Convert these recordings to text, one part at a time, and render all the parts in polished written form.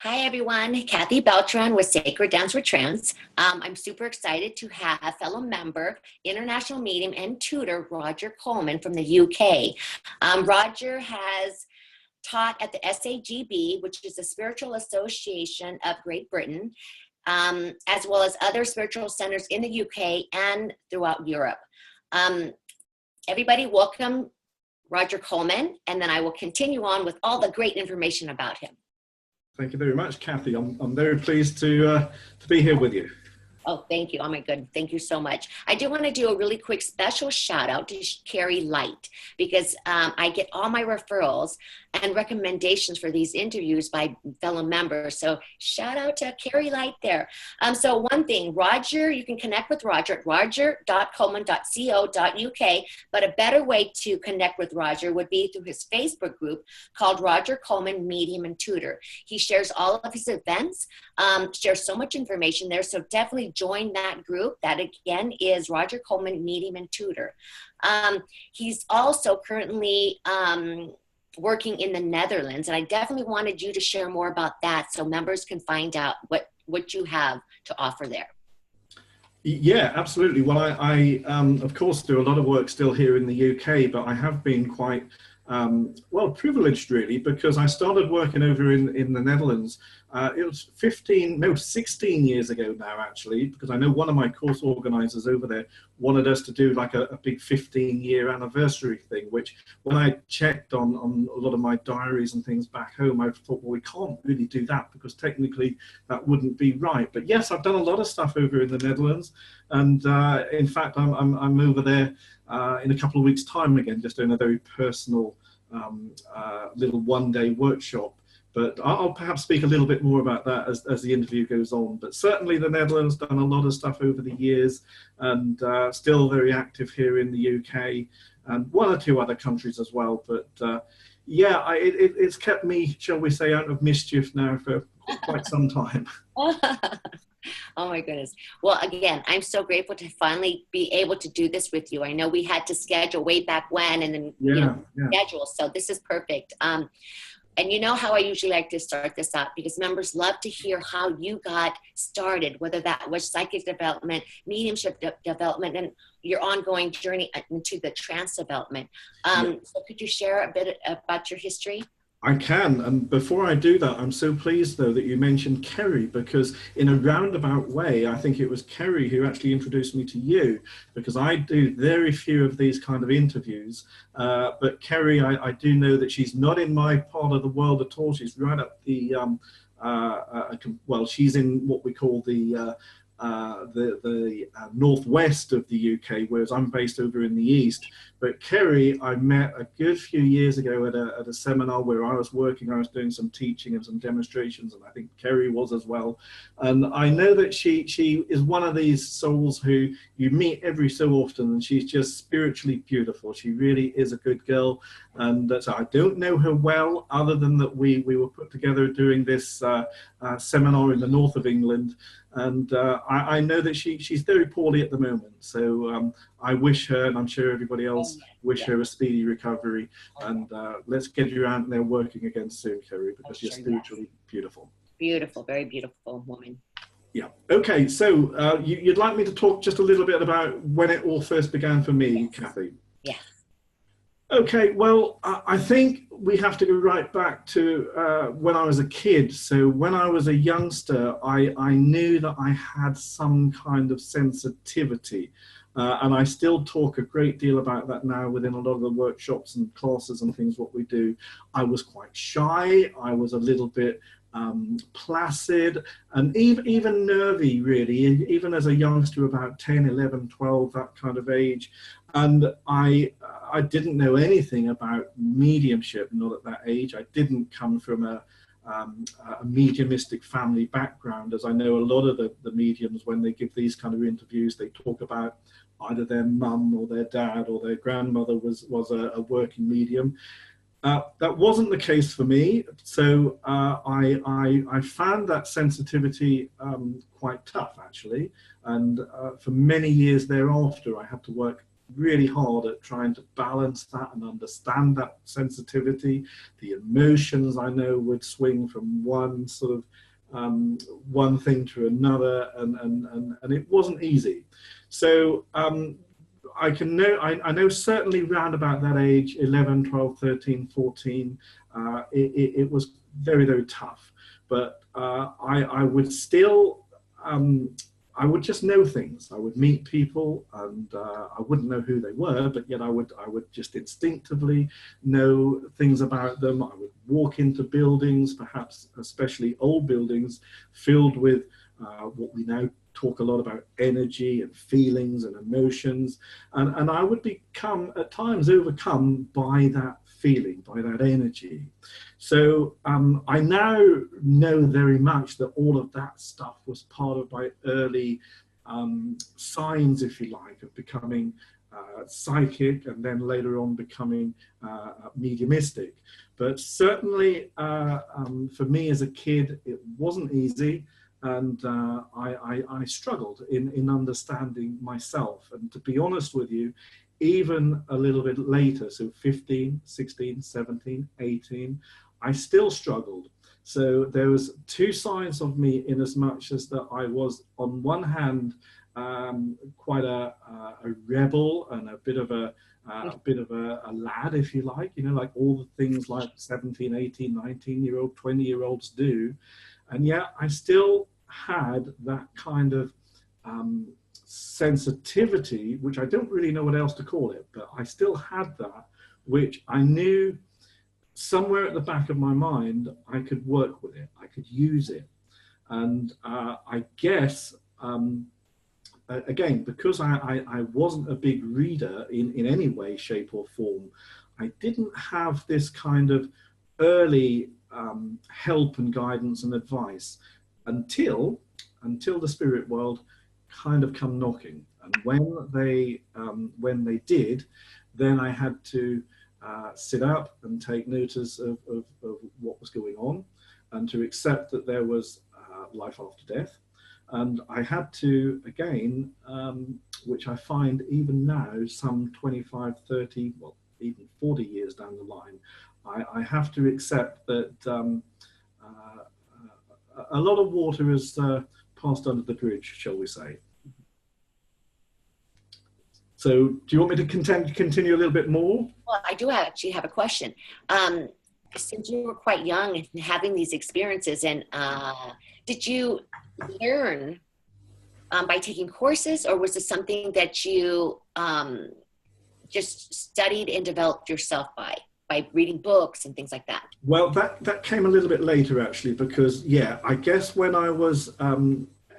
Hi, everyone. Kathy Beltran with Sacred Dance for Trance. I'm super excited to have fellow member, international medium and tutor, Roger Colman from the UK. Roger has taught at the SAGB, which is the Spiritual Association of Great Britain, as well as other spiritual centers in the UK and throughout Europe. Everybody welcome Roger Colman, and then I will continue on with all the great information about him. Thank you very much, Kathy. I'm very pleased to be here with you. Oh, thank you. Oh my God. Thank you so much. I do want to do a really quick special shout out to Carrie Light because I get all my referrals and recommendations for these interviews by fellow members. So shout out to Carrie Light there. So one thing, Roger, you can connect with Roger at roger.colman.co.uk, but a better way to connect with Roger would be through his Facebook group called Roger Colman Medium and Tutor. He shares all of his events, shares so much information there. So definitely join that group. That again is Roger Colman Medium and Tutor. He's also currently working in the Netherlands, and I definitely wanted you to share more about that so members can find out what you have to offer there. Yeah, absolutely. Well, I of course do a lot of work still here in the UK, but I have been quite well, privileged really, because I started working over in the Netherlands. It was 16 years ago now, actually, because I know one of my course organizers over there wanted us to do like a big 15-year anniversary thing, which when I checked on a lot of my diaries and things back home, I thought, well, we can't really do that because technically that wouldn't be right. But yes, I've done a lot of stuff over in the Netherlands. And in fact, I'm over there in a couple of weeks' time again, just doing a very personal little one-day workshop. But I'll perhaps speak a little bit more about that as the interview goes on. But certainly the Netherlands done a lot of stuff over the years, and still very active here in the UK and one or two other countries as well. But yeah, it's kept me, shall we say, out of mischief now for quite some time. Oh my goodness. Well, again, I'm so grateful to finally be able to do this with you. I know we had to schedule way back when and then schedule. So this is perfect. And you know how I usually like to start this out because members love to hear how you got started, whether that was psychic development, mediumship development, and your ongoing journey into the trance development. So could you share a bit about your history? I can, and before I do that, I'm so pleased though that you mentioned Kerry, because in a roundabout way, I think it was Kerry who actually introduced me to you, because I do very few of these kind of interviews, but Kerry, I do know that she's not in my part of the world at all. She's right up the, well, she's in what we call the northwest of the UK, whereas I'm based over in the east. But Kerry, I met a good few years ago at a seminar where I was working. I was doing some teaching and some demonstrations, and I think Kerry was as well. And I know that she is one of these souls who you meet every so often, and she's just spiritually beautiful. She really is a good girl. And so I don't know her well, other than that we were put together doing this seminar in the north of England. And I know that she's very poorly at the moment. So I wish her, and I'm sure everybody else wish her a speedy recovery. And let's get you out there working again soon, Kerry, because you're spiritually beautiful. Beautiful, very beautiful woman. Yeah. Okay. So you'd like me to talk just a little bit about when it all first began for me, Kathy? Yeah. Okay, well, I think we have to go right back to when I was a kid. So when I was a youngster, I knew that I had some kind of sensitivity. And I still talk a great deal about that now within a lot of the workshops and classes and things, what we do. I was quite shy. I was a little bit placid and even nervy, really, even as a youngster, about 10, 11, 12, that kind of age. And I didn't know anything about mediumship, not at that age. I didn't come from a mediumistic family background, as I know a lot of the mediums, when they give these kind of interviews, they talk about either their mum or their dad or their grandmother was a working medium. That wasn't the case for me, so I found that sensitivity quite tough, actually, and for many years thereafter I had to work really hard at trying to balance that and understand that sensitivity. The emotions I know would swing from one sort of one thing to another, and it wasn't easy. So I know certainly round about that age, 11, 12, 13, 14, it was very, very tough. But I would still, I would just know things. I would meet people, and I wouldn't know who they were, but yet I would just instinctively know things about them. I would walk into buildings, perhaps especially old buildings, filled with what we now talk a lot about, energy and feelings and emotions, and I would become at times overcome by that feeling, by that energy. So I now know very much that all of that stuff was part of my early signs, if you like, of becoming psychic, and then later on becoming mediumistic. But certainly for me as a kid, it wasn't easy. And I struggled in understanding myself. And to be honest with you, even a little bit later, so 15, 16, 17, 18, I still struggled. So there was two sides of me, in as much as that I was, on one hand, quite a rebel and a bit of a lad, if you like, you know, like all the things like 17, 18, 19-year-old, 20-year-olds do. And yet I still had that kind of sensitivity, which I don't really know what else to call it, but I still had that, which I knew somewhere at the back of my mind I could work with it, I could use it. And I guess, again, because I wasn't a big reader in any way, shape or form, I didn't have this kind of early help and guidance and advice until the spirit world kind of come knocking. And when they did, then I had to sit up and take notice of what was going on, and to accept that there was life after death. And I had to, again, which I find even now, some 25, 30, well, even 40 years down the line, I have to accept that a lot of water has passed under the bridge, shall we say. So do you want me to continue a little bit more? Well, I do actually have a question. Since you were quite young and having these experiences, and did you learn by taking courses, or was it something that you just studied and developed yourself by reading books and things like that? Well, that came a little bit later, actually, because, yeah, I guess when I was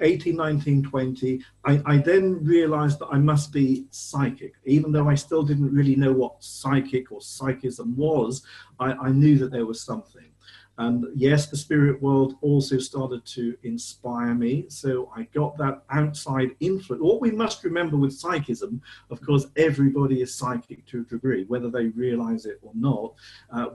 18, 19, 20, I then realized that I must be psychic. Even though I still didn't really know what psychic or psychism was, I knew that there was something. And yes, the spirit world also started to inspire me. So I got that outside influence. What we must remember with psychism, of course, everybody is psychic to a degree, whether they realize it or not.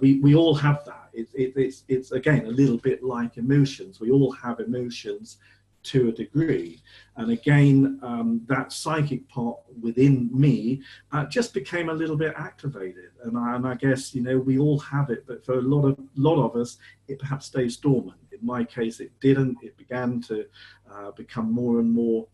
We all have that. It's again, a little bit like emotions. We all have emotions to a degree. And again, that psychic part within me just became a little bit activated. And I guess, you know, we all have it, but for a lot of us, it perhaps stays dormant. In my case, it didn't. It began to become more and more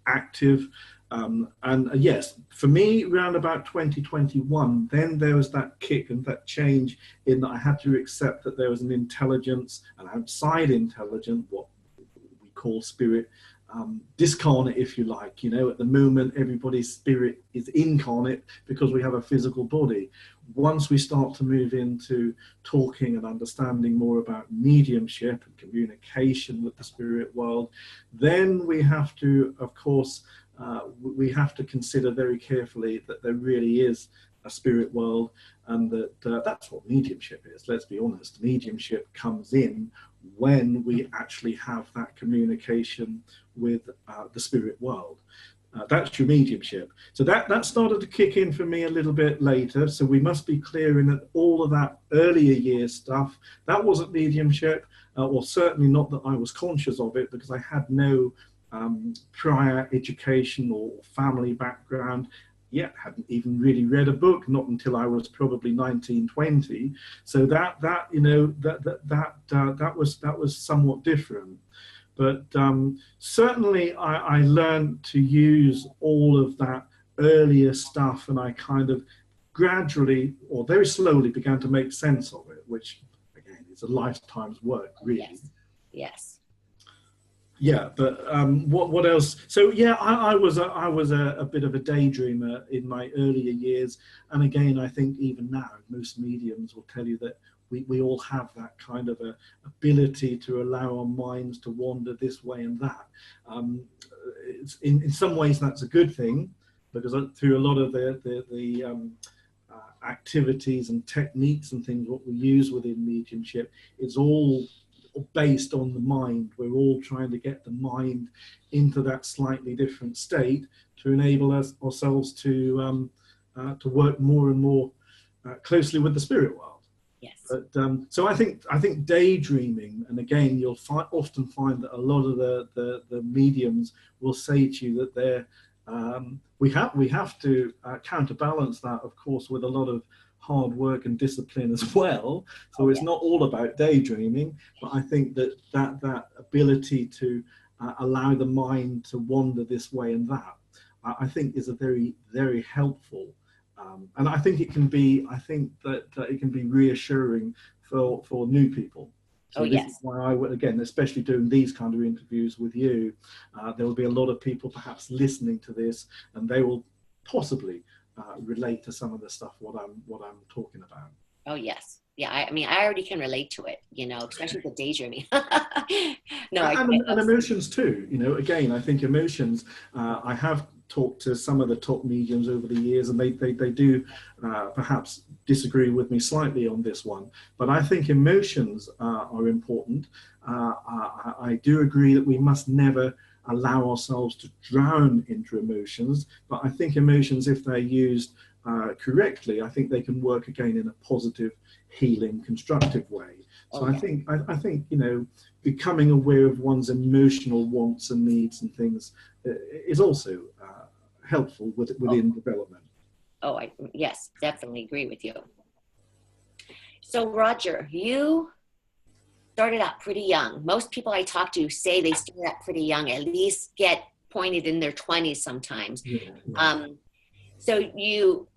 active. And yes, for me, around about 2021, then there was that kick and that change in that I had to accept that there was an intelligence, an outside intelligence, what we call spirit, discarnate, if you like. You know, at the moment, everybody's spirit is incarnate because we have a physical body. Once we start to move into talking and understanding more about mediumship and communication with the spirit world, then we have to, of course, we have to consider very carefully that there really is a spirit world, and that that's what mediumship is. Let's be honest, mediumship comes in when we actually have that communication with the spirit world. That's your mediumship. So that started to kick in for me a little bit later. So we must be clear in that all of that earlier year stuff, that wasn't mediumship, or certainly not that I was conscious of it, because I had no prior education or family background. Yet hadn't even really read a book, not until I was probably 19, 20. So that was somewhat different. But certainly I learned to use all of that earlier stuff, and I kind of gradually or very slowly began to make sense of it, which again is a lifetime's work, really. Yes. Yes. Yeah, but what else? So yeah, I was a bit of a daydreamer in my earlier years, and again, I think even now most mediums will tell you that we all have that kind of a ability to allow our minds to wander this way and that. It's in some ways that's a good thing, because through a lot of the activities and techniques and things what we use within mediumship, it's all based on the mind. We're all trying to get the mind into that slightly different state to enable ourselves to work more and more closely with the spirit world. Yes. But so I think daydreaming, and again you'll often find that a lot of the mediums will say to you that they're we have to counterbalance that, of course, with a lot of hard work and discipline as well. So it's not all about daydreaming, but I think that ability to allow the mind to wander this way and that, I think is a very, very helpful. And I think it can be reassuring for new people. So this is why I would, again, especially doing these kind of interviews with you, there will be a lot of people perhaps listening to this, and they will possibly relate to some of the stuff what I'm talking about. Oh yes, yeah. I mean, I already can relate to it, you know, especially the daydreaming. No, and emotions too. You know, again, I think emotions. I have talked to some of the top mediums over the years, and they do perhaps disagree with me slightly on this one, but I think emotions are important. I do agree that we must never allow ourselves to drown into emotions, but I think emotions, if they're used correctly, I think they can work again in a positive, healing, constructive way. So I think you know, becoming aware of one's emotional wants and needs and things is also helpful within development. Oh, yes, definitely agree with you. So Roger, you started out pretty young. Most people I talk to say they start out pretty young, at least get pointed in their 20s sometimes. Yeah. So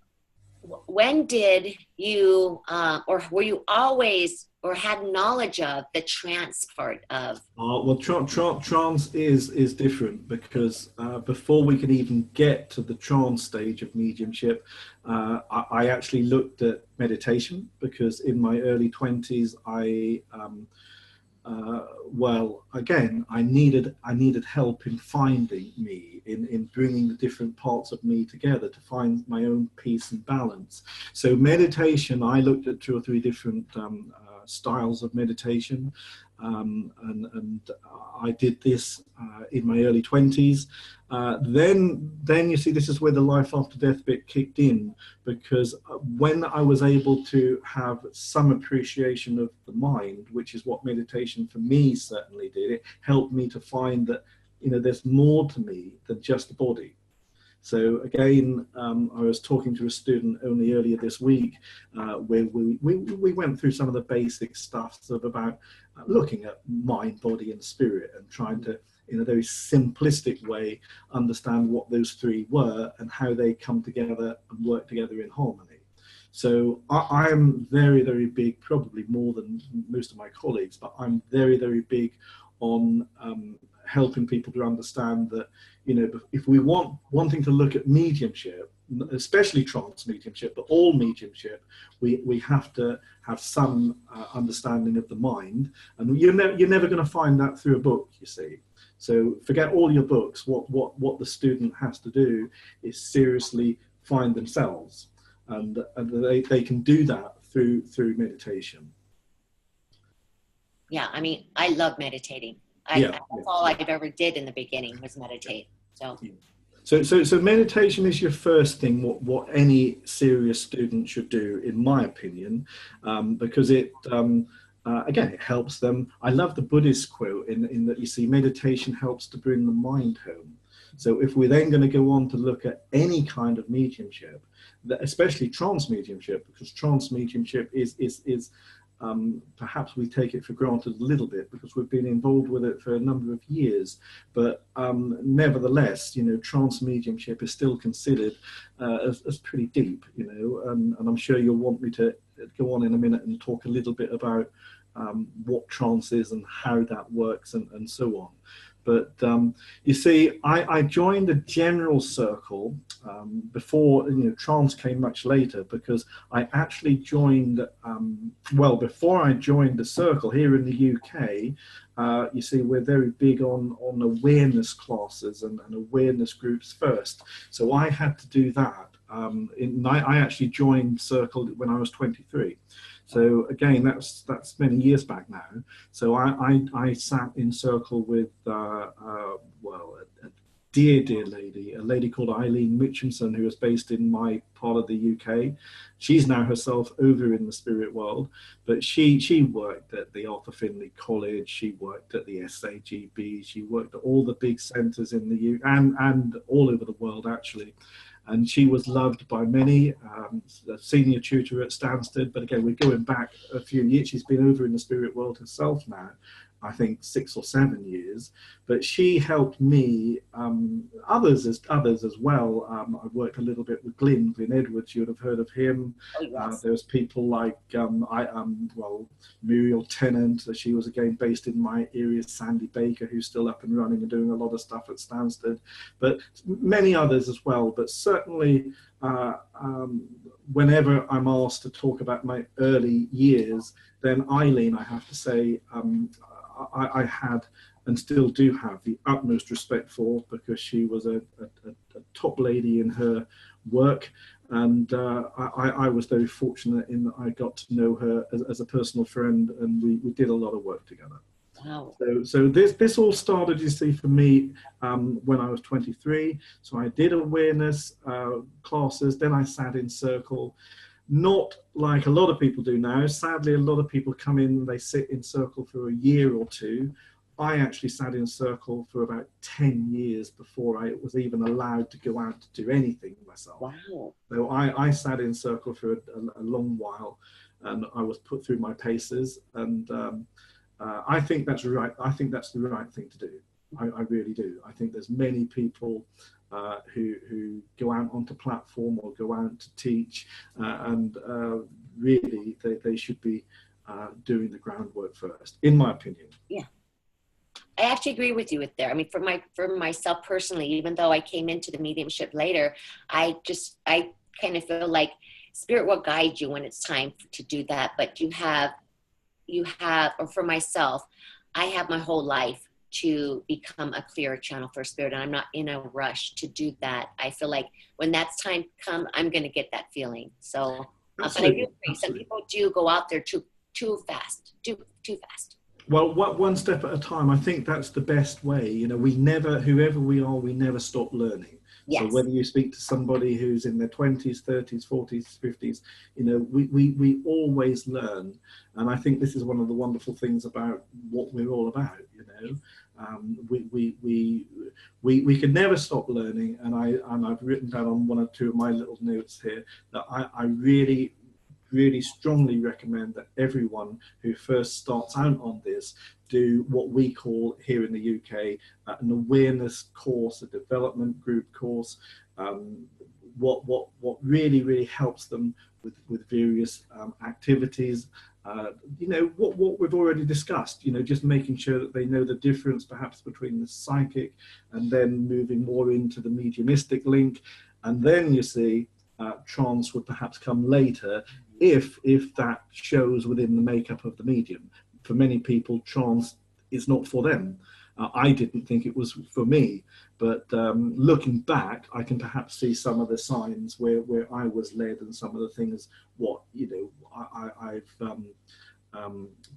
when did you, or were you always, or had knowledge of the trance part of? Well, trance is different, because before we could even get to the trance stage of mediumship, I actually looked at meditation, because in my early 20s, well, again, I needed help in finding me, in bringing the different parts of me together to find my own peace and balance. So meditation, I looked at 2 or 3 different styles of meditation, and I did this in my early 20s. Then you see, this is where the life after death bit kicked in, because when I was able to have some appreciation of the mind, which is what meditation for me certainly did, it helped me to find that, you know, there's more to me than just the body. So again, I was talking to a student only earlier this week, where we went through some of the basic stuff about looking at mind, body and spirit, and trying to, in a very simplistic way, understand what those 3 were and how they come together and work together in harmony. So I'm very, very big, probably more than most of my colleagues, but I'm very, very big on helping people to understand that, you know, if we wanting to look at mediumship, especially trance mediumship, but all mediumship, we have to have some understanding of the mind, and you're never going to find that through a book, you see. So forget all your books. What the student has to do is seriously find themselves, and they can do that through meditation. Yeah, I mean, I love meditating. That's all I ever did in the beginning was meditate. So meditation is your first thing, what any serious student should do, in my opinion, because it again, it helps them. I love the Buddhist quote in that, you see, meditation helps to bring the mind home. So if we're then going to go on to look at any kind of mediumship, especially trance mediumship, because trance mediumship is perhaps we take it for granted a little bit because we've been involved with it for a number of years, but nevertheless, you know, trance mediumship is still considered as pretty deep, you know, and I'm sure you'll want me to go on in a minute and talk a little bit about what trance is and how that works and so on. But you see, I joined a general circle before, you know, trance came much later, because I actually joined, well, before I joined the circle here in the UK, you see, we're very big on awareness classes and awareness groups first. So I had to do that. I actually joined circle when I was 23. So again, that's many years back now. So I sat in circle with well, a dear lady, a lady called Eileen Mitchinson, who is based in my part of the UK. She's now herself over in the spirit world, but she worked at the Arthur Findlay College. She worked at the SAGB. She worked at all the big centres in the UK and all over the world actually. And she was loved by many, a senior tutor at Stansted. But again, we're going back a few years. She's been over in the spirit world herself now, I think 6 or 7 years. But she helped me, others as well. I worked a little bit with Glyn Edwards. You would have heard of him. Oh, yes. There's people like, well, Muriel Tennant. She was again based in my area. Sandy Baker, who's still up and running and doing a lot of stuff at Stansted. But many others as well. But certainly, whenever I'm asked to talk about my early years, then Eileen, I have to say, I had and still do have the utmost respect for, because she was a top lady in her work, and I was very fortunate in that I got to know her as a personal friend, and we did a lot of work together. Wow. So this all started, you see, for me when I was 23. So I did awareness classes, then I sat in circle. Not like a lot of people do now. Sadly, a lot of people come in, they sit in circle for a year or two. I actually sat in circle for about 10 years before I was even allowed to go out to do anything myself. Wow. So I sat in circle for a long while, and I was put through my paces, and I think that's right. I think that's the right thing to do. I really do. I think there's many people who go out onto platform or go out to teach, and really they should be doing the groundwork first, in my opinion. Yeah, I actually agree with you with there. I mean, for myself personally, even though I came into the mediumship later, I kind of feel like spirit will guide you when it's time to do that. But you have, or for myself, I have my whole life to become a clearer channel for spirit, and I'm not in a rush to do that. I feel like when that's time come, I'm going to get that feeling. So, but I do agree. Some people do go out there too fast, too fast. Well, one step at a time. I think that's the best way. You know, whoever we are, we never stop learning. Yes. So whether you speak to somebody who's in their 20s, 30s, 40s, 50s, you know, we always learn. And I think this is one of the wonderful things about what we're all about, you know. We can never stop learning. And I've written down on one or two of my little notes here that I really strongly recommend that everyone who first starts out on this do what we call here in the UK an awareness course, a development group course. What really helps them with various activities. You know, what we've already discussed, you know, just making sure that they know the difference perhaps between the psychic and then moving more into the mediumistic link. And then you see trance would perhaps come later if that shows within the makeup of the medium. For many people, trance is not for them. I didn't think it was for me, but looking back, I can perhaps see some of the signs where I was led, and some of the things I've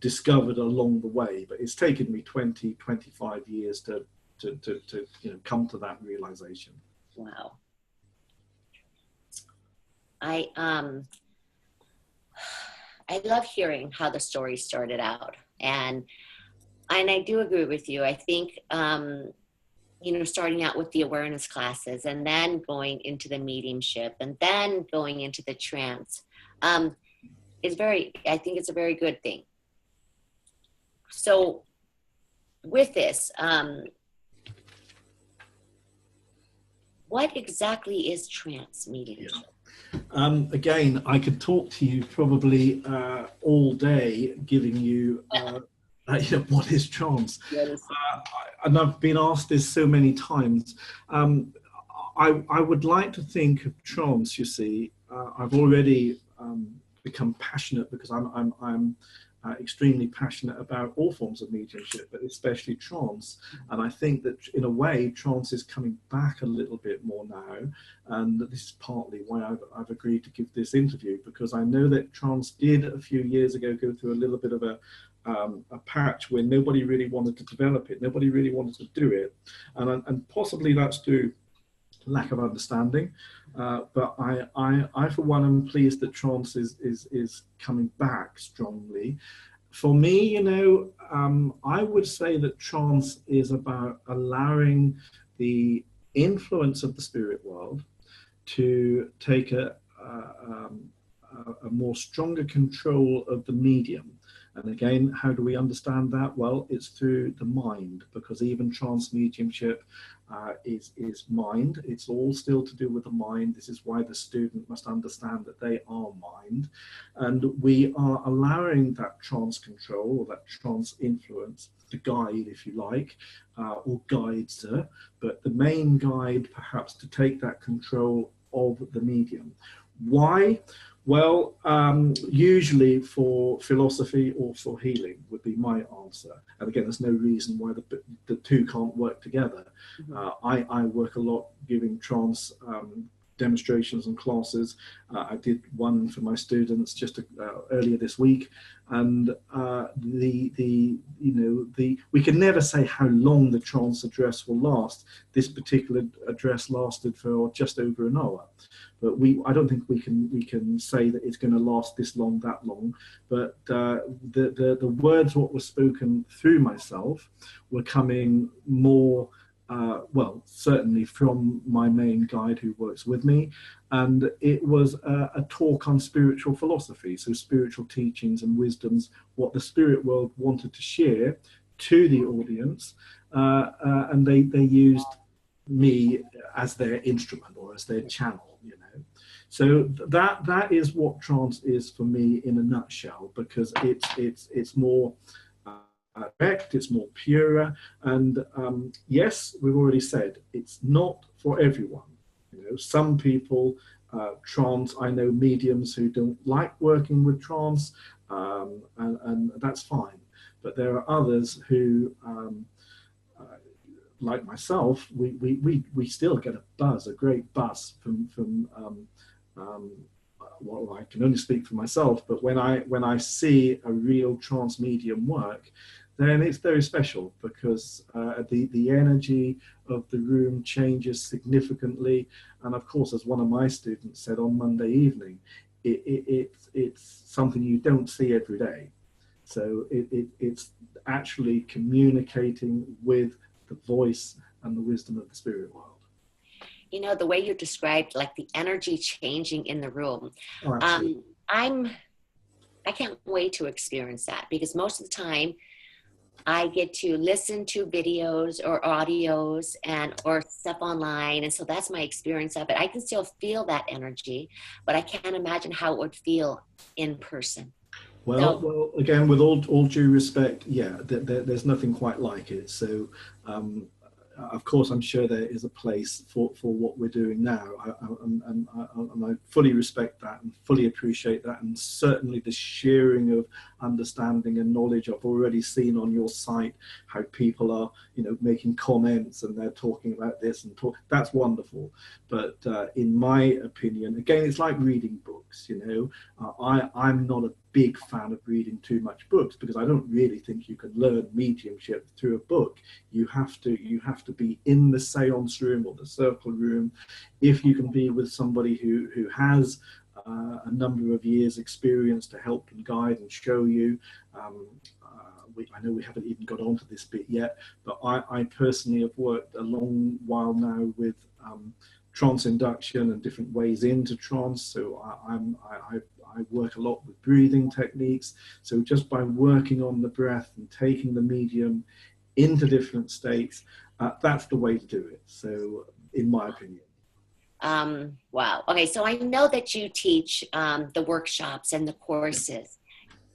discovered along the way. But it's taken me 20-25 years to you know, come to that realization. Wow. I love hearing how the story started out. And I do agree with you. I think, you know, starting out with the awareness classes and then going into the mediumship and then going into the trance is I think it's a very good thing. So with this, what exactly is trance mediumship? Again, I could talk to you probably all day, giving you, what is trance. And I've been asked this so many times. I would like to think of trance. You see, I've already become passionate because I'm extremely passionate about all forms of mediumship, but especially trance. And I think that in a way, trance is coming back a little bit more now. And this is partly why I've agreed to give this interview, because I know that trance did a few years ago go through a little bit of a patch where nobody really wanted to develop it. Nobody really wanted to do it. And possibly that's due lack of understanding. But I for one am pleased that trance is coming back strongly. For me, you know, I would say that trance is about allowing the influence of the spirit world to take a more stronger control of the medium. And again, how do we understand that? Well, it's through the mind, because even trance mediumship is mind. It's all still to do with the mind. This is why the student must understand that they are mind. And we are allowing that trance control or that trance influence, the guide, if you like, or guides her, but the main guide perhaps to take that control of the medium. Why? Well, usually for philosophy or for healing would be my answer. And again, there's no reason why the two can't work together. I work a lot giving trance demonstrations and classes. I did one for my students just earlier this week, and we can never say how long the trance address will last. This particular address lasted for just over an hour, but I don't think we can say that it's going to last this long, that long. But the words what were spoken through myself were coming more. Well, certainly from my main guide who works with me, and it was a talk on spiritual philosophy, so spiritual teachings and wisdoms, what the spirit world wanted to share to the audience, and they used me as their instrument or as their channel, you know. So that is what trance is for me in a nutshell, because it's more direct, it's more purer, and yes, we've already said it's not for everyone. You know, some people trance. I know mediums who don't like working with trance, and that's fine. But there are others who, like myself, we still get a buzz, a great buzz from well, I can only speak for myself, but when I see a real trance medium work, then it's very special, because the energy of the room changes significantly. And of course, as one of my students said on Monday evening, it's something you don't see every day. So it's actually communicating with the voice and the wisdom of the spirit world. You know, the way you described, like the energy changing in the room. Oh, absolutely. I can't wait to experience that, because most of the time I get to listen to videos or audios or stuff online. And so that's my experience of it. I can still feel that energy, but I can't imagine how it would feel in person. Well, again, with all due respect, yeah, there's nothing quite like it. So, of course, I'm sure there is a place for what we're doing now, and I fully respect that and fully appreciate that, and certainly the sharing of understanding and knowledge. I've already seen on your site how people are, you know, making comments and they're talking about this and that's wonderful. But in my opinion, again, it's like reading books. You know, I'm not a big fan of reading too much books, because I don't really think you can learn mediumship through a book. You have to be in the seance room or the circle room. If you can be with somebody who has a number of years experience to help and guide and show you. I know we haven't even got onto this bit yet, but I personally have worked a long while now with trance induction and different ways into trance. So I work a lot with breathing techniques. So just by working on the breath and taking the medium into different states, that's the way to do it. So in my opinion. Wow. Okay. So I know that you teach the workshops and the courses.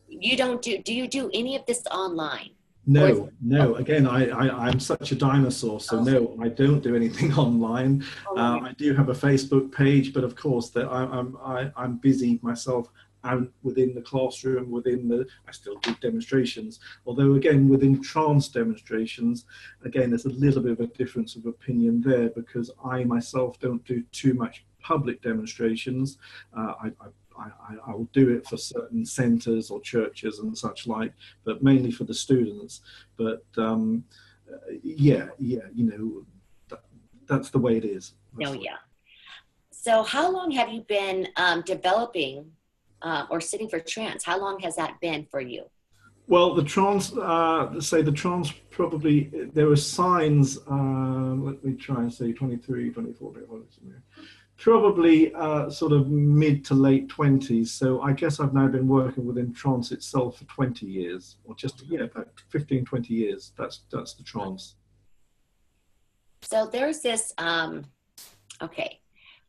Do you do any of this online? No. Again, I'm such a dinosaur, so no, I don't do anything online. I do have a Facebook page, but of course, that I'm busy myself and within the classroom, I still do demonstrations. Although again, within trance demonstrations, again, there's a little bit of a difference of opinion there, because I myself don't do too much public demonstrations. I will do it for certain centres or churches and such like, but mainly for the students. But that's the way it is. So how long have you been developing or sitting for trance? How long has that been for you? Well, the trance, probably, there were signs, let me try and say 23, 24, 25, probably sort of mid to late 20s. So I guess I've now been working within trance itself for 20 years, or just, about 15, 20 years. That's the trance. So there's this,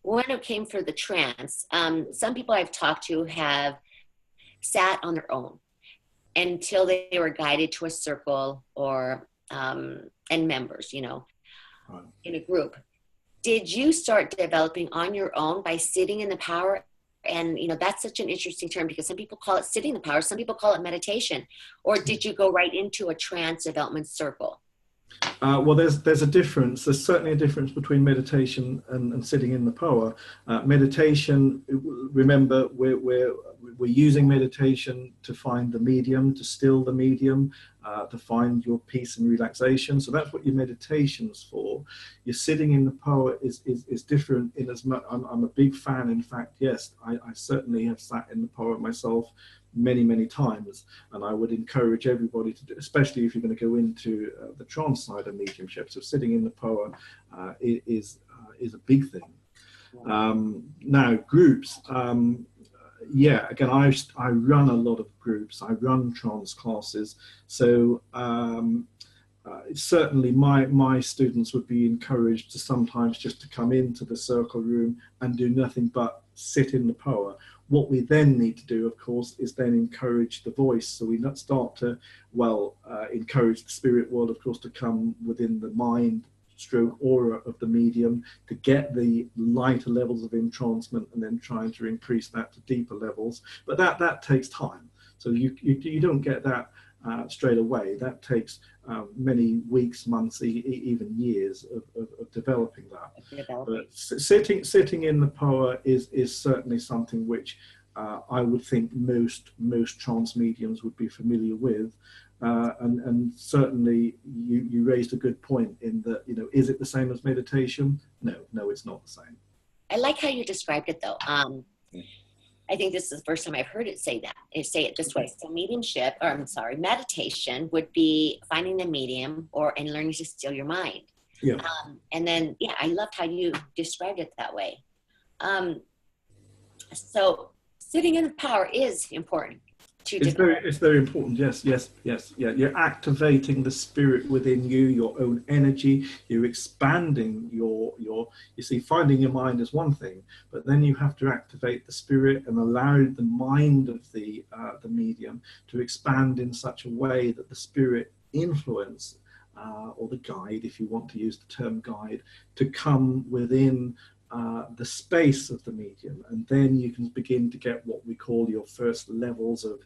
when it came for the trance, some people I've talked to have sat on their own until they were guided to a circle or, and members, in a group. Did you start developing on your own by sitting in the power? And, that's such an interesting term, because some people call it sitting in the power, some people call it meditation. Or did you go right into a trance development circle? Well, there's a difference. There's certainly a difference between meditation and sitting in the power. Meditation, remember, we're using meditation to find the medium, to still the medium, to find your peace and relaxation. So that's what your meditation's for. Your sitting in the power is different in as much. I'm a big fan. In fact, yes, I certainly have sat in the power myself many times, and I would encourage everybody to do, especially if you're going to go into the trance side of mediumship. So sitting in the power is a big thing. Now groups, again, I run a lot of groups. I run trance classes, so certainly my students would be encouraged to sometimes just to come into the circle room and do nothing but sit in the power. What we then need to do, of course, is then encourage the voice. So we start to, encourage the spirit world, of course, to come within the mind stroke aura of the medium to get the lighter levels of entrancement, and then trying to increase that to deeper levels. But that takes time. So you don't get that straight away. That takes many weeks, months, even years of developing that. But sitting in the power is certainly something which I would think most trance mediums would be familiar with. And certainly you raised a good point in that, is it the same as meditation? No, it's not the same. I like how you described it, though. I think this is the first time I've heard it say it this way. So meditation would be finding the medium and learning to still your mind. Yeah. And then, I loved how you described it that way. So sitting in the power is important. It's very important. Yes. Yeah. You're activating the spirit within you, your own energy. You're expanding you see, finding your mind is one thing, but then you have to activate the spirit and allow the mind of the medium to expand in such a way that the spirit influence, or the guide, if you want to use the term guide, to come within the space of the medium, and then you can begin to get what we call your first levels of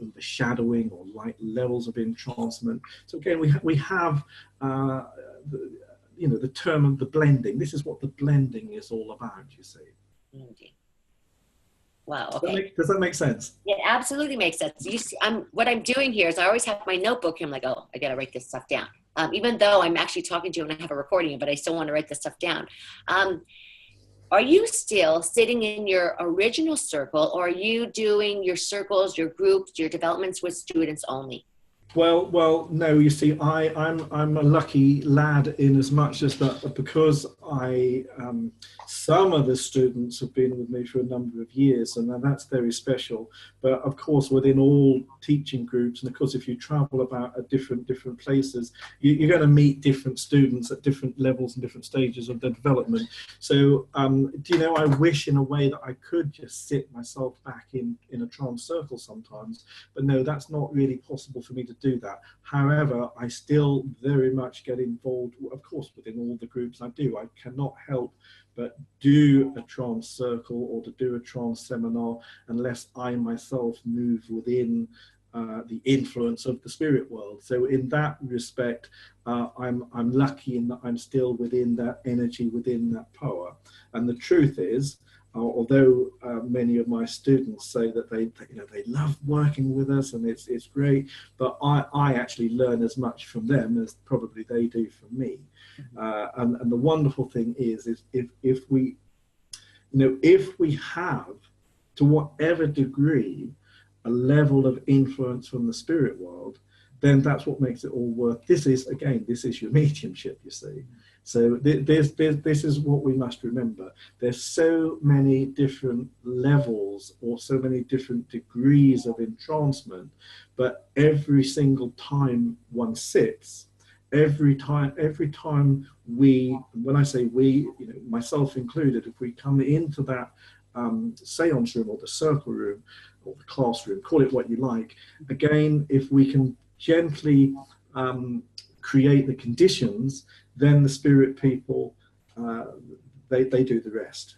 overshadowing or light levels of entrancement. So again, we have the term of the blending. This is what the blending is all about, you see. Indeed. Wow. Okay. Does that make sense? It absolutely makes sense. You see, what I'm doing here is I always have my notebook and I'm like, oh, I got to write this stuff down. Even though I'm actually talking to you and I have a recording, but I still want to write this stuff down. Are you still sitting in your original circle, or are you doing your circles, your groups, your developments with students only? Well, no. You see, I'm a lucky lad in as much as that, because some of the students have been with me for a number of years, and that's very special. But of course, within all teaching groups, and of course, if you travel about at different places, you're going to meet different students at different levels and different stages of their development. So, do you know, I wish in a way that I could just sit myself back in a trance circle sometimes, but no, that's not really possible for me to do that. However, I still very much get involved, of course, within all the groups I do. I cannot help but do a trance circle or to do a trance seminar unless I myself move within the influence of the spirit world. So in that respect, I'm lucky in that I'm still within that energy, within that power. And the truth is, although many of my students say that they love working with us and it's great, but I actually learn as much from them as probably they do from me. And the wonderful thing is if we have, to whatever degree, a level of influence from the spirit world, then that's what makes it all work. This is your mediumship, you see. So this is what we must remember. There's so many different levels or so many different degrees of entrancement, but every single time one sits, every time we, when I say we, myself included, if we come into that seance room or the circle room or the classroom, call it what you like, again, if we can gently create the conditions, then the spirit people, they do the rest.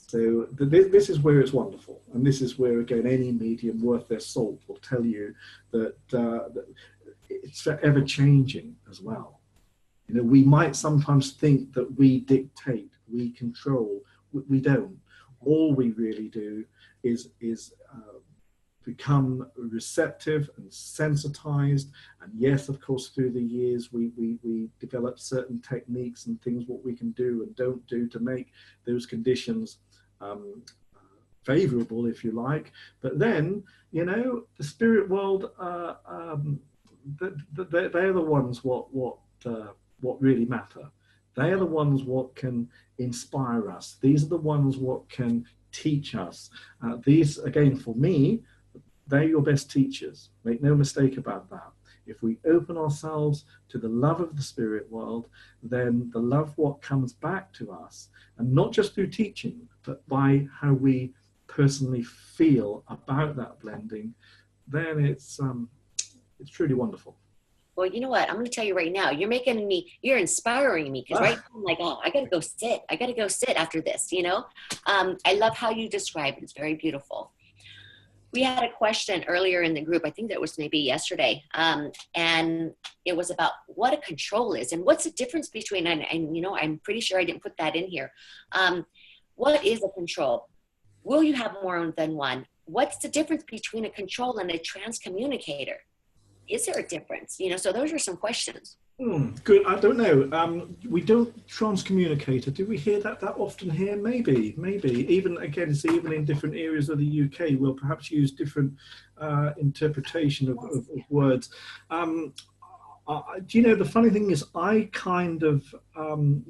So this is where it's wonderful, and this is where, again, any medium worth their salt will tell you that, that it's forever changing as well. We might sometimes think that we dictate, we control. We don't. All we really do is become receptive and sensitized. And yes, of course, through the years, we develop certain techniques and things, what we can do and don't do to make those conditions favorable, if you like. But then, the spirit world, they're the ones what really matter. They are the ones what can inspire us. These are the ones what can teach us. These, again, for me, they're your best teachers. Make no mistake about that. If we open ourselves to the love of the spirit world, then the love what comes back to us, and not just through teaching, but by how we personally feel about that blending, then it's truly wonderful. Well, you know what? I'm going to tell you right now, you're inspiring me, because right now I'm like, oh, I got to go sit. I got to go sit after this, I love how you describe it. It's very beautiful. We had a question earlier in the group, I think that was maybe yesterday, and it was about what a control is and what's the difference between, and I'm pretty sure I didn't put that in here. What is a control? Will you have more than one? What's the difference between a control and a trance communicator? Is there a difference? So those are some questions. Good. I don't know. We don't transcommunicator. Do we hear that often here? Maybe. Even in different areas of the UK, we'll perhaps use different interpretation of words. Do you know, the funny thing is, I kind of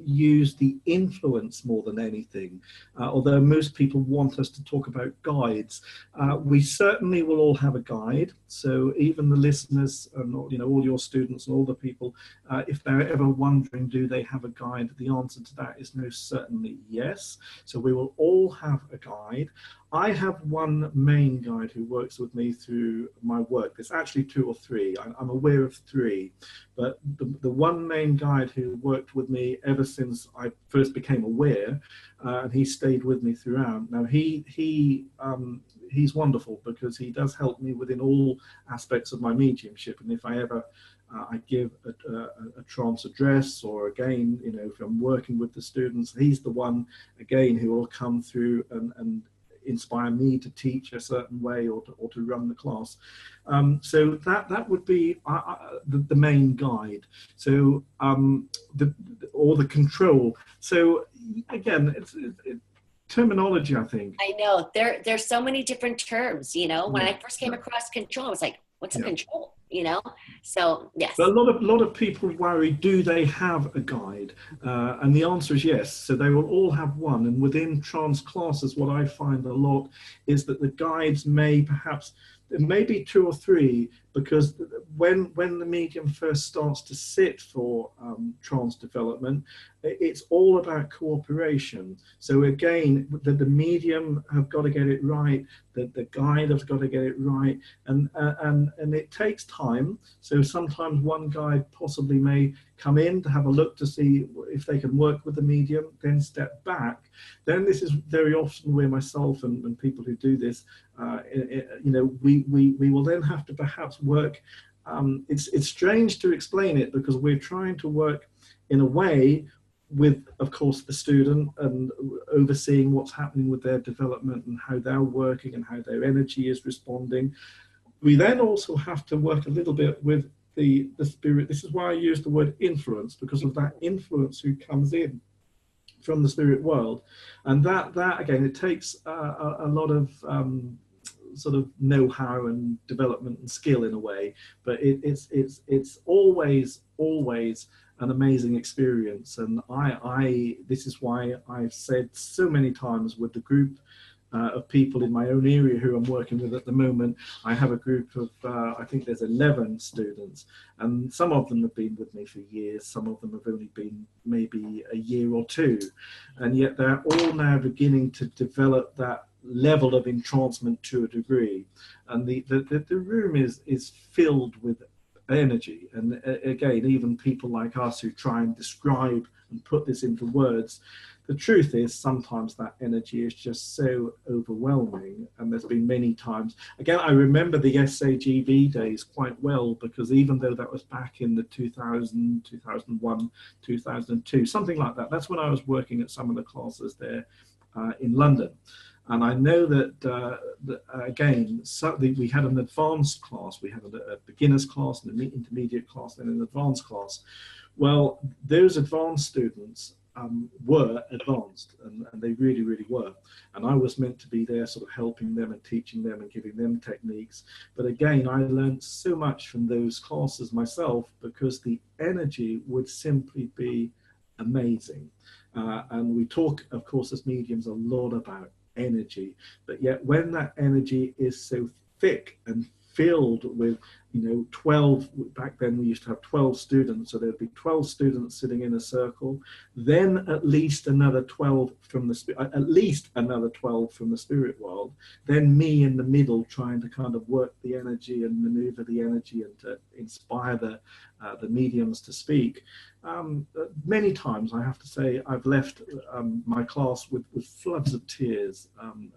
use the influence more than anything, although most people want us to talk about guides. We certainly will all have a guide, so even the listeners and all your students and all the people, if they're ever wondering, do they have a guide, the answer to that is most certainly yes. So we will all have a guide. I have one main guide who works with me through my work. There's actually two or three. I'm aware of three, but the one main guide who worked with me ever since I first became aware, and he stayed with me throughout. Now he's wonderful, because he does help me within all aspects of my mediumship. And if I ever I give a trance address, or again, if I'm working with the students, he's the one again who will come through and inspire me to teach a certain way or to run the class. So that would be the main guide. So the control. So again, it's terminology, I think. I know there's so many different terms, you know. When I first came across control, I was like, what's a control, you know? So yes. But a lot of people worry, do they have a guide? And the answer is yes. So they will all have one. And within trance classes, what I find a lot is that the guides may perhaps, there may be 2 or 3, because when the medium first starts to sit for trance development, it's all about cooperation. So again, the medium have got to get it right, the guide has got to get it right, and it takes time. So sometimes one guide possibly may come in to have a look to see if they can work with the medium, then step back. Then this is very often where myself and people who do this, you know, we will then have to perhaps work. It's strange to explain it, because we're trying to work in a way with, of course, the student, and overseeing what's happening with their development and how they're working and how their energy is responding. We then also have to work a little bit with the spirit. This is why I use the word influence, because of that influence who comes in from the spirit world. And that again, it takes a lot of sort of know-how and development and skill in a way, but it's always an amazing experience. And this is why I've said so many times with the group of people in my own area who I'm working with at the moment, I have a group of I think there's 11 students, and some of them have been with me for years, some of them have only been maybe a year or 2, and yet they're all now beginning to develop that level of entrancement to a degree, and the room is filled with energy. And again, even people like us who try and describe and put this into words, the truth is sometimes that energy is just so overwhelming. And there's been many times, again, I remember the SAGV days quite well, because even though that was back in the 2000, 2001, 2002, something like that, that's when I was working at some of the classes there in London. And I know that, again, we had an advanced class, we had a beginner's class, and an intermediate class, and an advanced class. Well, those advanced students were advanced, and they really, really were. And I was meant to be there sort of helping them and teaching them and giving them techniques. But again, I learned so much from those classes myself, because the energy would simply be amazing. And we talk, of course, as mediums a lot about energy, but yet when that energy is so thick and filled with, you know, 12, back then we used to have 12 students, so there'd be 12 students sitting in a circle, then at least another 12 from the spirit world, then me in the middle trying to kind of work the energy and maneuver the energy and to inspire the mediums to speak. Many times I have to say I've left my class with floods of tears,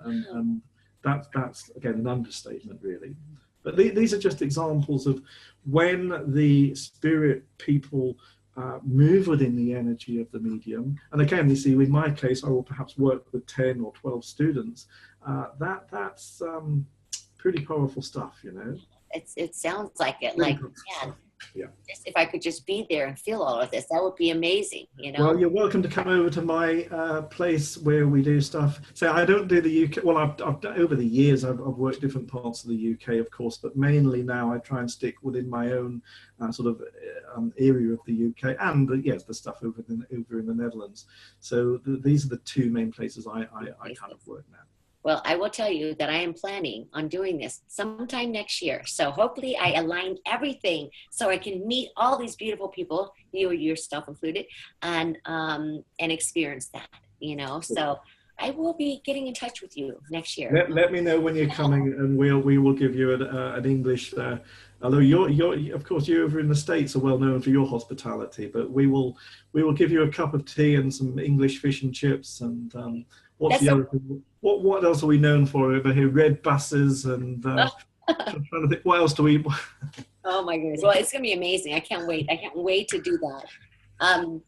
and that's again an understatement really. But these are just examples of when the spirit people move within the energy of the medium. And again, you see, in my case, I will perhaps work with 10 or 12 students. That's pretty powerful stuff, you know. It sounds like it. Like, man, yeah. If I could just be there and feel all of this, that would be amazing, you know. Well, you're welcome to come over to my place where we do stuff. So I don't do the UK. Well, I've over the years I've worked different parts of the UK, of course, but mainly now I try and stick within my own sort of area of the UK, and yes, the stuff over in the Netherlands. So these are the 2 main places I kind of work now. Well, I will tell you that I am planning on doing this sometime next year. So hopefully I align everything so I can meet all these beautiful people, you yourself included, and experience that, you know. So I will be getting in touch with you next year. Let me know when you're coming, and we will give you an English. Although you're of course you over in the States are well known for your hospitality, but we will give you a cup of tea and some English fish and chips and. What else are we known for over here? Red buses and I'm trying to think, what else do we? Oh my goodness! Well, it's gonna be amazing. I can't wait. I can't wait to do that.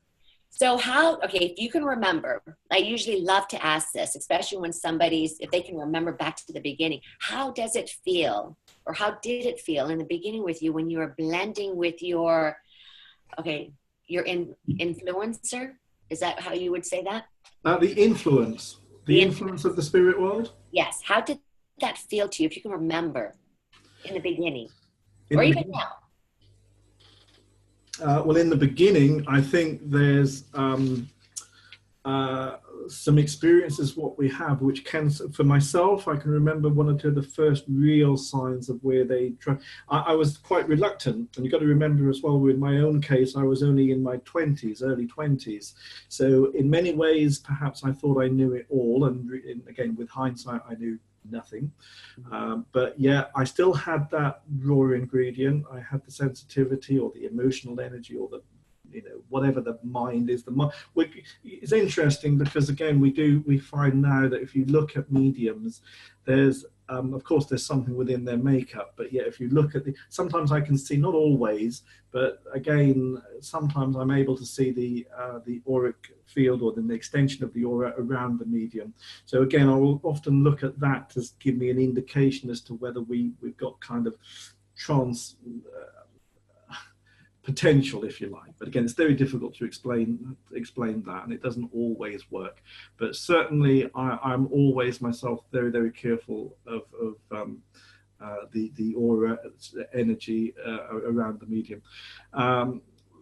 So how, okay, if you can remember, I usually love to ask this, especially when if they can remember back to the beginning, how does it feel, or how did it feel in the beginning with you when you were blending with your influencer? Is that how you would say that? The influence. The influence of the spirit world? Yes. How did that feel to you, if you can remember, in the beginning? In or the even beginning? now? Well, in the beginning, I think there's some experiences what we have, which can, for myself, I can remember one or two of the first real signs of where they try. I was quite reluctant, and you've got to remember as well, with my own case, I was only in my 20s, early 20s. So in many ways, perhaps I thought I knew it all, and again, with hindsight, I knew nothing. But yeah, I still had that raw ingredient. I had the sensitivity or the emotional energy or the, whatever the mind is. It's interesting because again, we find now that if you look at mediums, there's of course there's something within their makeup, but yeah, if you look at sometimes I can see, not always, but again, sometimes I'm able to see the auric field or the extension of the aura around the medium. So again, I will often look at that to give me an indication as to whether we've got kind of trance potential, if you like. But again, it's very difficult to explain that, and it doesn't always work. But certainly, I'm always myself very, very careful of the aura energy around the medium.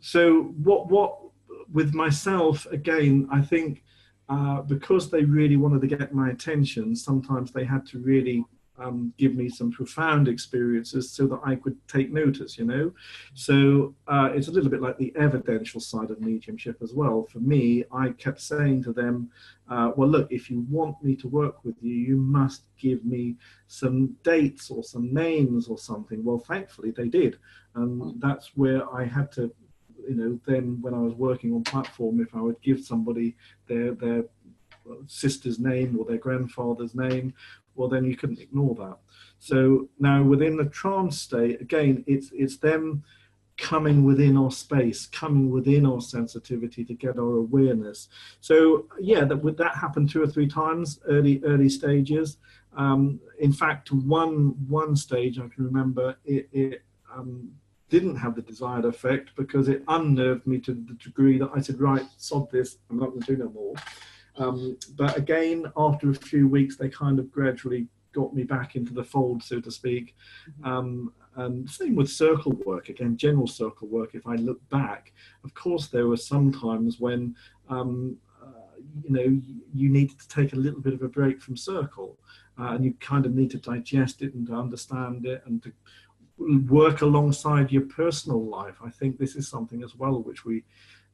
So what with myself, again, I think because they really wanted to get my attention, sometimes they had to really give me some profound experiences so that I could take notice, So it's a little bit like the evidential side of mediumship as well. For me, I kept saying to them, well, look, if you want me to work with you, you must give me some dates or some names or something. Well, thankfully they did. And that's where I had to, then when I was working on platform, if I would give somebody their sister's name or their grandfather's name, well, then you couldn't ignore that. So now within the trance state, again, it's them coming within our space, coming within our sensitivity to get our awareness. So yeah, that happened 2 or 3 times, early stages. In fact, one stage I can remember, it didn't have the desired effect because it unnerved me to the degree that I said, right, sod this, I'm not going to do no more. But again, after a few weeks, they kind of gradually got me back into the fold, so to speak. And same with circle work, again, general circle work. If I look back, of course, there were some times when, you needed to take a little bit of a break from circle, and you kind of need to digest it and to understand it and to work alongside your personal life. I think this is something as well which we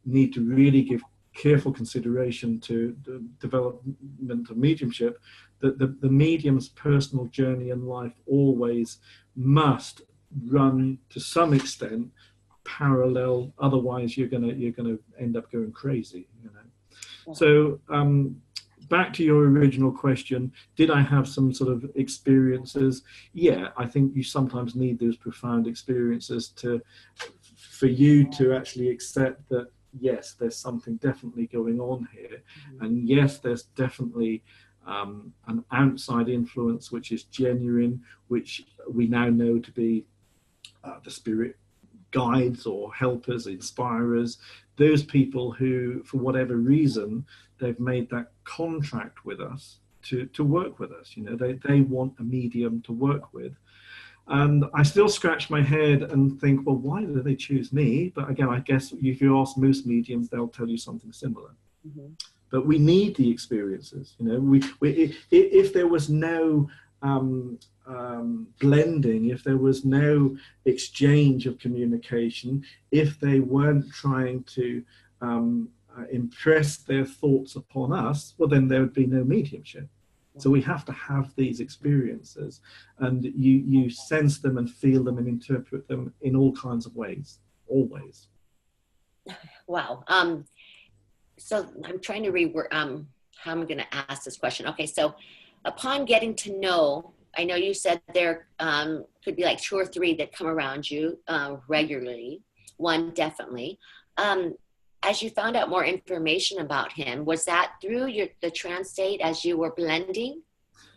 need to really give careful consideration to the development of mediumship, that the medium's personal journey in life always must run to some extent parallel, otherwise you're gonna end up going crazy, So back to your original question, did I have some sort of experiences? Yeah, I think you sometimes need those profound experiences for you to actually accept that yes, there's something definitely going on here. And yes, there's definitely an outside influence which is genuine, which we now know to be the spirit guides or helpers, inspirers, those people who, for whatever reason, they've made that contract with us to work with us. They want a medium to work with. And I still scratch my head and think, well, why do they choose me? But again, I guess if you ask most mediums, they'll tell you something similar. But we need the experiences. If there was no blending, if there was no exchange of communication, if they weren't trying to impress their thoughts upon us, well, then there would be no mediumship. So we have to have these experiences, and you sense them and feel them and interpret them in all kinds of ways, always. Wow. So I'm trying to reword how I'm going to ask this question. Okay, so upon getting to know, I know you said there could be like 2 or 3 that come around you regularly. 1 definitely. as you found out more information about him, was that through the trance state as you were blending?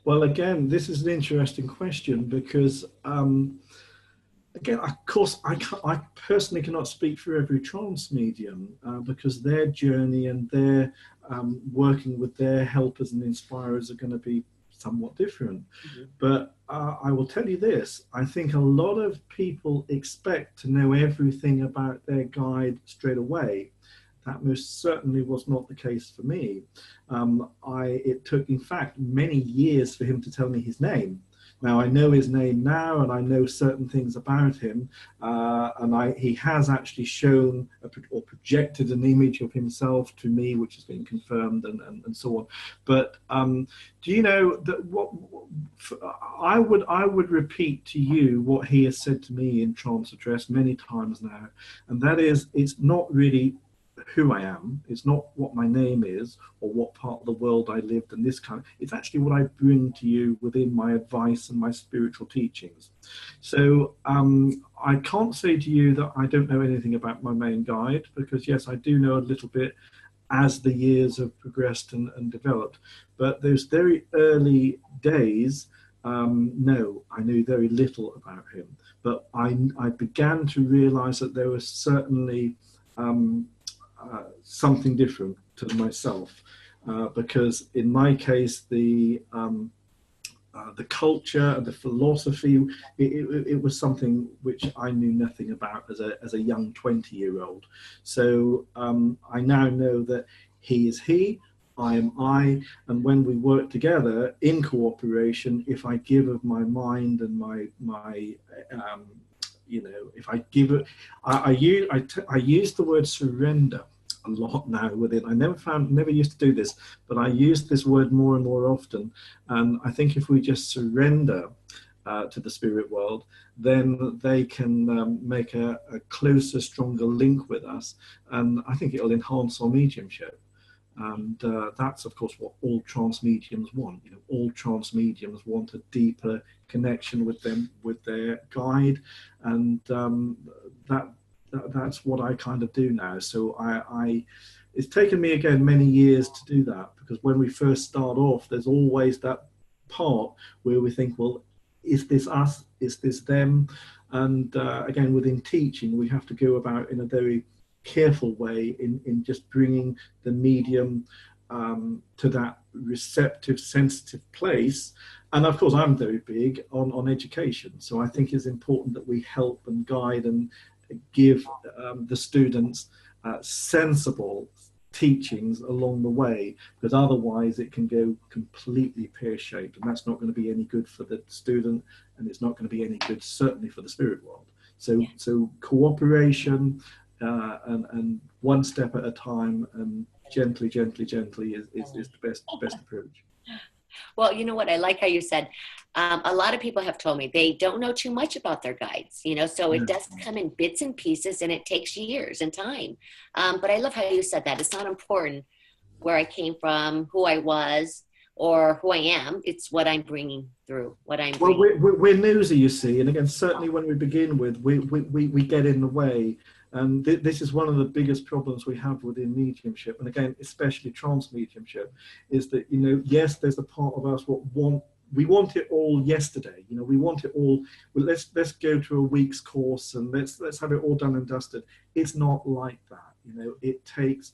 Well, again, this is an interesting question because, again, of course, I personally cannot speak for every trance medium because their journey and their working with their helpers and inspirers are going to be somewhat different. Mm-hmm. But I will tell you this, I think a lot of people expect to know everything about their guide straight away. That most certainly was not the case for me. It took, in fact, many years for him to tell me his name. Now, I know his name now, and I know certain things about him, and he has actually shown or projected an image of himself to me, which has been confirmed, and so on. But do you know that I would repeat to you what he has said to me in Trance Address many times now, and that is, it's not really who I am, it's not what my name is or what part of the world I lived and this kind of, it's actually what I bring to you within my advice and my spiritual teachings. So I can't say to you that I don't know anything about my main guide, because yes, I do know a little bit as the years have progressed and developed, but those very early days, no, I knew very little about him, but I began to realize that there was certainly something different to myself, because in my case the culture and the philosophy, it was something which I knew nothing about as a young 20-year-old. So I now know that he is he, I am I, and when we work together in cooperation, if I give of my mind and my you know, if I give it, I use the word surrender a lot now with it. I never used to do this, but I use this word more and more often. And I think if we just surrender to the spirit world, then they can make a closer, stronger link with us. And I think it'll enhance our mediumship. And that's, of course, what all trance mediums want. You know, all trance mediums want a deeper connection with them, with their guide, and that's what I kind of do now. So it's taken me again many years to do that, because when we first start off, there's always that part where we think, well, is this us? Is this them? And again, within teaching, we have to go about in a very careful way in just bringing the medium to that receptive, sensitive place. And of course, I'm very big on education. So I think it's important that we help and guide and give the students sensible teachings along the way, because otherwise it can go completely pear-shaped, and that's not going to be any good for the student, and it's not going to be any good certainly for the spirit world. So cooperation and one step at a time, and gently is the best approach. Well, you know what? I like how you said, a lot of people have told me they don't know too much about their guides, you know, so it does come in bits and pieces, and it takes years and time. But I love how you said that. It's not important where I came from, who I was, or who I am. It's what I'm bringing through, what I'm bringing. Well, we're newsy, you see, and again, certainly when we begin with, we get in the way. And this is one of the biggest problems we have within mediumship, and again, especially trance mediumship, is that, you know, yes, there's a part of us we want it all yesterday. You know, we want it all. Well, let's go to a week's course and let's have it all done and dusted. It's not like that. You know, it takes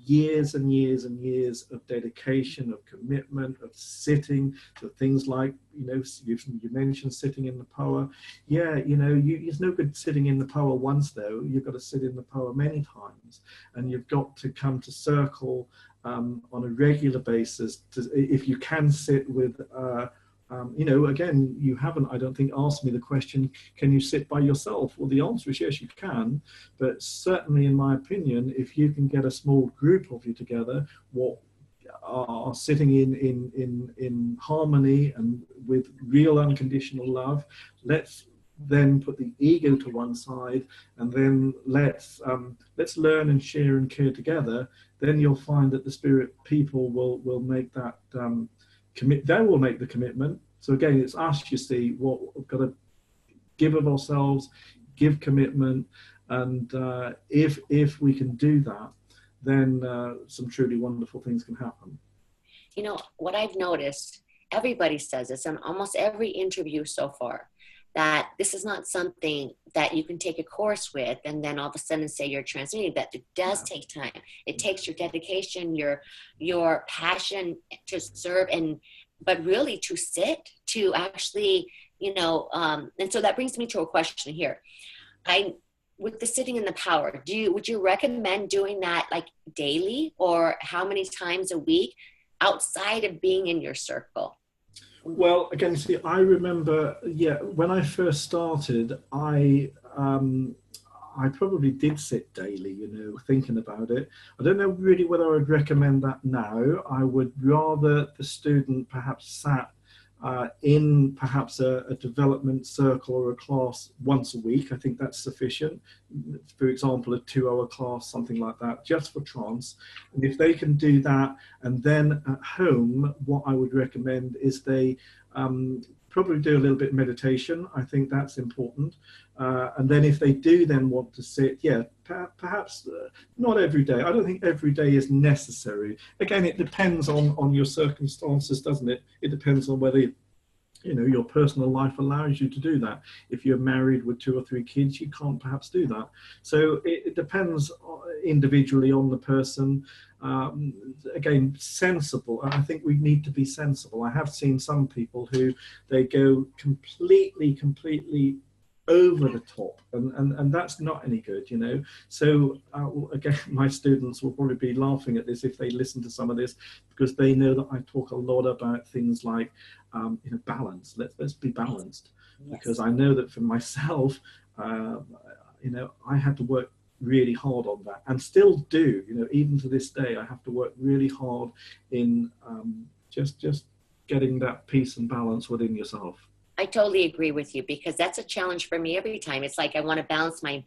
years and years and years of dedication, of commitment, of sitting to things like, you know, you mentioned sitting in the power. Yeah, you know, it's no good sitting in the power once, though. You've got to sit in the power many times, and you've got to come to circle on a regular basis. If you can sit with you know, again, you haven't, I don't think, asked me the question, can you sit by yourself? Well, the answer is yes, you can. But certainly, in my opinion, if you can get a small group of you together, what are sitting in harmony and with real unconditional love, let's then put the ego to one side, and then let's learn and share and care together. Then you'll find that the spirit people will make that they will make the commitment. So again, it's us, you see, what we've got to give of ourselves, give commitment, and if we can do that, then some truly wonderful things can happen. You know, what I've noticed, everybody says this in almost every interview so far, that this is not something that you can take a course with and then all of a sudden say you're transmuting, that it does take time. It takes your dedication, your passion to serve, but really to sit, to actually, you know, and so that brings me to a question here. With the sitting in the power, would you recommend doing that like daily, or how many times a week outside of being in your circle? Well, again, see, I remember, when I first started, I probably did sit daily, you know, thinking about it. I don't know really whether I would recommend that now. I would rather the student perhaps sat in perhaps a development circle or a class once a week. I think that's sufficient. For example, a 2-hour class, something like that, just for trance. And if they can do that, and then at home, what I would recommend is they probably do a little bit of meditation. I think that's important. And then if they do then want to sit, perhaps not every day. I don't think every day is necessary. Again, it depends on your circumstances, doesn't it? It depends on whether, you know, your personal life allows you to do that. If you're married with 2 or 3 kids, you can't perhaps do that. So it depends individually on the person. Again, sensible. I think we need to be sensible. I have seen some people who they go completely over the top, and that's not any good, you know. So again, my students will probably be laughing at this if they listen to some of this, because they know that I talk a lot about things like you know, balance. Let's be balanced. Yes. Because I know that for myself, you know, I had to work really hard on that, and still do, you know, even to this day. I have to work really hard in just getting that peace and balance within yourself. I totally agree with you, because that's a challenge for me every time. It's like I want to balance my,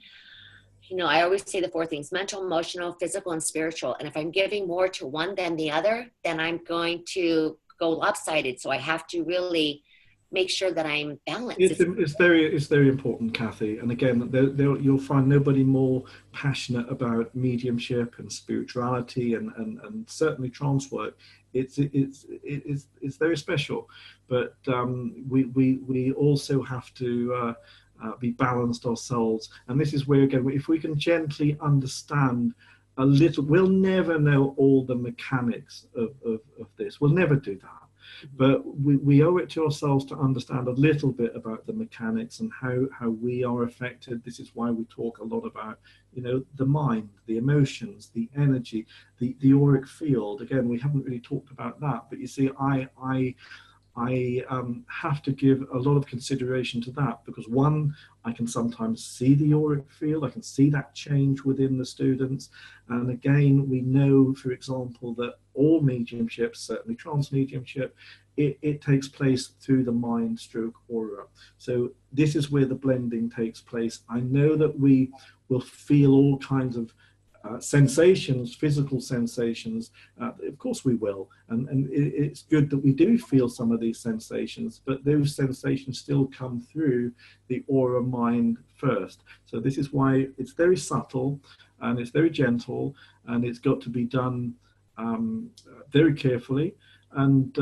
you know, I always say the 4 things: mental, emotional, physical, and spiritual. And if I'm giving more to one than the other, then I'm going to go lopsided. So I have to really make sure that I'm balanced. It's very important, Kathy. And again, you'll find nobody more passionate about mediumship and spirituality and certainly trance work. It's very special, but we also have to be balanced ourselves. And this is where, again, if we can gently understand a little, we'll never know all the mechanics of this. We'll never do that. But we owe it to ourselves to understand a little bit about the mechanics and how we are affected. This is why we talk a lot about, you know, the mind, the emotions, the energy, the auric field. Again, we haven't really talked about that, but you see, I have to give a lot of consideration to that, because one, I can sometimes see the auric field, I can see that change within the students. And again, we know, for example, that all mediumship, certainly trance mediumship, it takes place through the mind stroke aura. So this is where the blending takes place. I know that we will feel all kinds of sensations, physical sensations, of course we will, and it's good that we do feel some of these sensations, but those sensations still come through the aura mind first. So this is why it's very subtle and it's very gentle, and it's got to be done very carefully and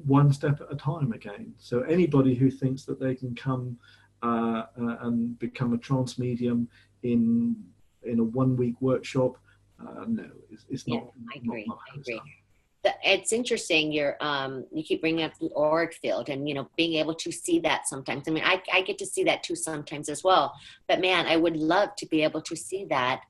one step at a time again. So anybody who thinks that they can come and become a trance medium in a 1-week workshop, no, it's not. I agree. It's interesting. You keep bringing up the auric field, and you know, being able to see that sometimes. I mean, I get to see that too sometimes as well. But man, I would love to be able to see that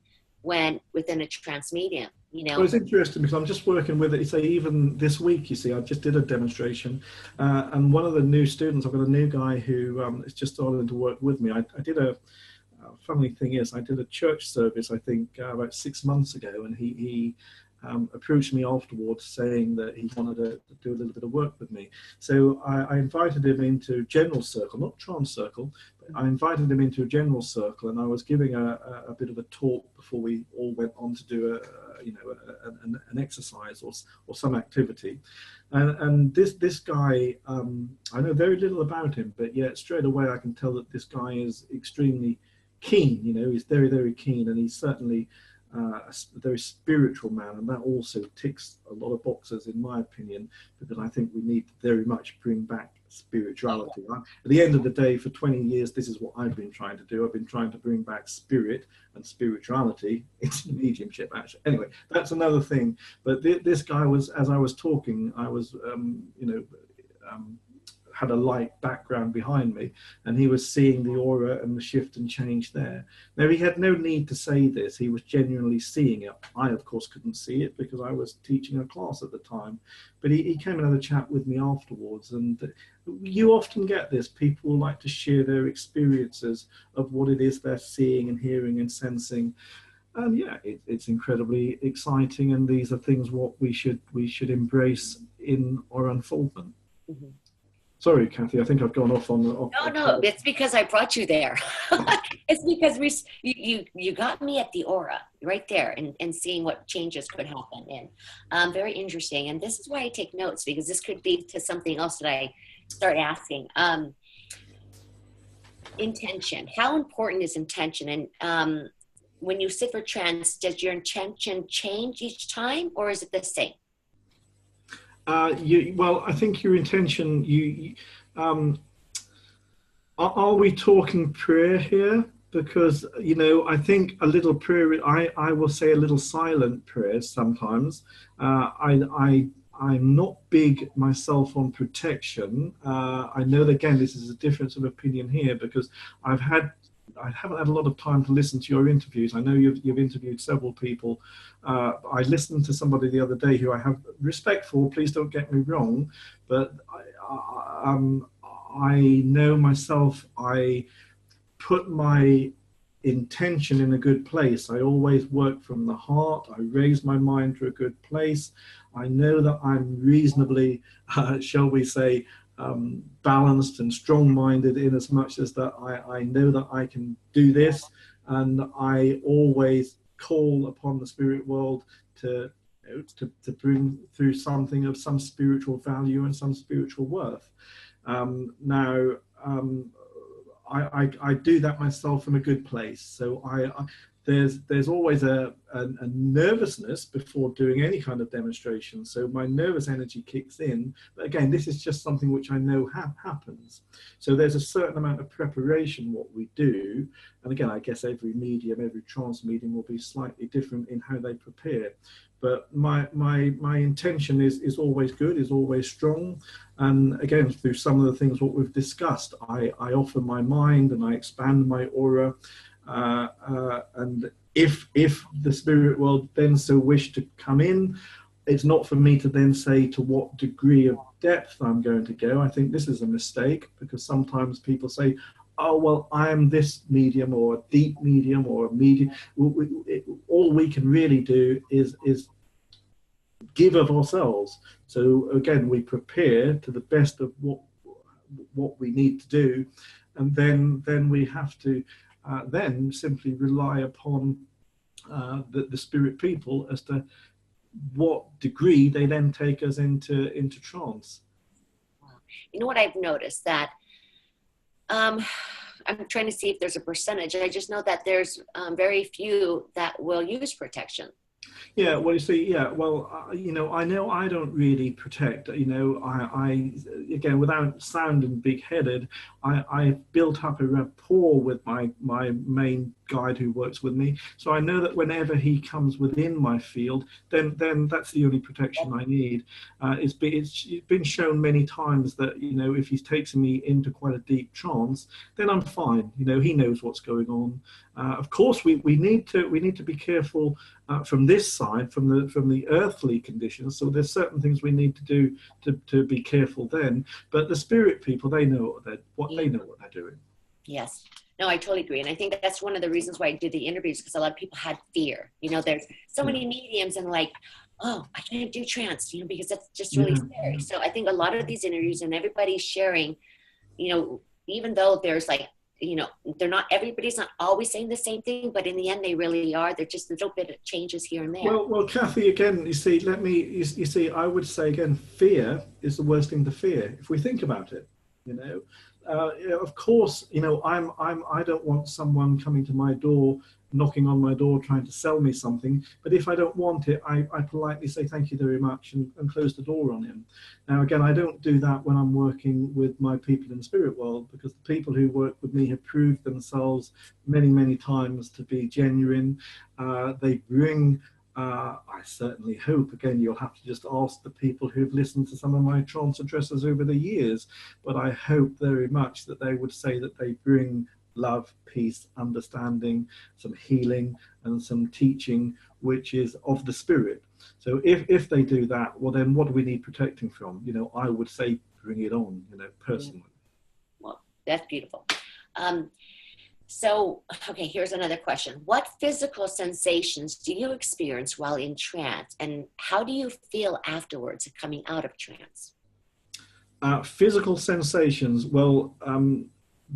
within a trance medium. You know, well, it's interesting because I'm just working with it. Say even this week, you see, I just did a demonstration, and one of the new students, I've got a new guy who is just starting to work with me. I did a funny thing is, I did a church service, I think about 6 months ago, and he approached me afterwards saying that he wanted to do a little bit of work with me. So I invited him into general circle, not trance circle, but I invited him into a general circle, and I was giving a bit of a talk before we all went on to do an exercise or some activity. And this guy, I know very little about him, but yet straight away I can tell that this guy is extremely keen. You know, he's very, very keen, and he's certainly a very spiritual man, and that also ticks a lot of boxes in my opinion, because I think we need to very much bring back spirituality. At the end of the day, for 20 years, this is what I've been trying to do. I've been trying to bring back spirit and spirituality into mediumship, actually. Anyway, that's another thing. But this guy was, as I was talking, I was, had a light background behind me, and he was seeing the aura and the shift and change there. Now, he had no need to say this. He was genuinely seeing it. I, of course, couldn't see it because I was teaching a class at the time. But he came and had a chat with me afterwards. And you often get this. People like to share their experiences of what it is they're seeing and hearing and sensing. And yeah, it's incredibly exciting. And these are things what we should embrace in our unfoldment. Mm-hmm. Sorry, Kathy, I think I've gone off on the... No, it's because I brought you there. It's because you got me at the aura right there and seeing what changes could happen. And very interesting. And this is why I take notes, because this could lead to something else that I start asking. Intention. How important is intention? And when you sit for trance, does your intention change each time, or is it the same? Well, I think your intention, are we talking prayer here? Because, I think a little prayer, I will say a little silent prayer sometimes. I'm not big myself on protection. I know that, again, this is a difference of opinion here, because I haven't had a lot of time to listen to your interviews. I know you've interviewed several people. I listened to somebody the other day who I have respect for, please don't get me wrong, but I know myself, I put my intention in a good place. I always work from the heart. I raise my mind to a good place. I know that I'm reasonably, shall we say, balanced and strong-minded, in as much as that I know that I can do this, and I always call upon the spirit world to bring through something of some spiritual value and some spiritual worth. Now, I do that myself from a good place. So there's always a nervousness before doing any kind of demonstration. So my nervous energy kicks in. But again, this is just something which I know happens. So there's a certain amount of preparation what we do. And again, I guess every medium, every trance medium will be slightly different in how they prepare. But my intention is always good, is always strong. And again, through some of the things what we've discussed, I offer my mind and I expand my aura. And if the spirit world then so wish to come in, it's not for me to then say to what degree of depth I'm going to go. I think this is a mistake, because sometimes people say, oh, well, I'm this medium or a deep medium or a medium. All we can really do is give of ourselves. So again, we prepare to the best of what we need to do, and then we have to then simply rely upon the spirit people as to what degree they then take us into trance. You know what I've noticed, that I'm trying to see if there's a percentage. I just know that there's very few that will use protection. Yeah, well, you see, yeah, well, I know I don't really protect, I again, without sounding big-headed, I built up a rapport with my main guide who works with me. So I know that whenever he comes within my field, then that's the only protection I need. It's been shown many times that, if he takes me into quite a deep trance, then I'm fine. He knows what's going on. Of course, we need to be careful from this side, from the earthly conditions. So there's certain things we need to do to be careful then. But the spirit people, they know what they're doing. Yes. No, I totally agree. And I think that's one of the reasons why I did the interviews, because a lot of people had fear. There's so many mediums and like, oh, I can't do trance, because that's just really scary. So I think a lot of these interviews and everybody's sharing, even though there's like, everybody's not always saying the same thing, but in the end they really are. They're just a little bit of changes here and there. Well, Kathy, again, you see, I would say again, fear is the worst thing to fear if we think about it. of course, you know, I don't want someone coming to my door, knocking on my door, trying to sell me something. But if I don't want it, I politely say thank you very much and close the door on him. Now, again, I don't do that when I'm working with my people in the spirit world, because the people who work with me have proved themselves many, many times to be genuine. They bring, I certainly hope, again, you'll have to just ask the people who've listened to some of my trance addresses over the years, but I hope very much that they would say that they bring love, peace, understanding, some healing, and some teaching which is of the spirit. So if they do that, well, then what do we need protecting from? You know, I would say bring it on, you know, personally. Well, that's beautiful. So, okay, here's another question. What physical sensations do you experience while in trance, and how do you feel afterwards coming out of trance? Physical sensations, well,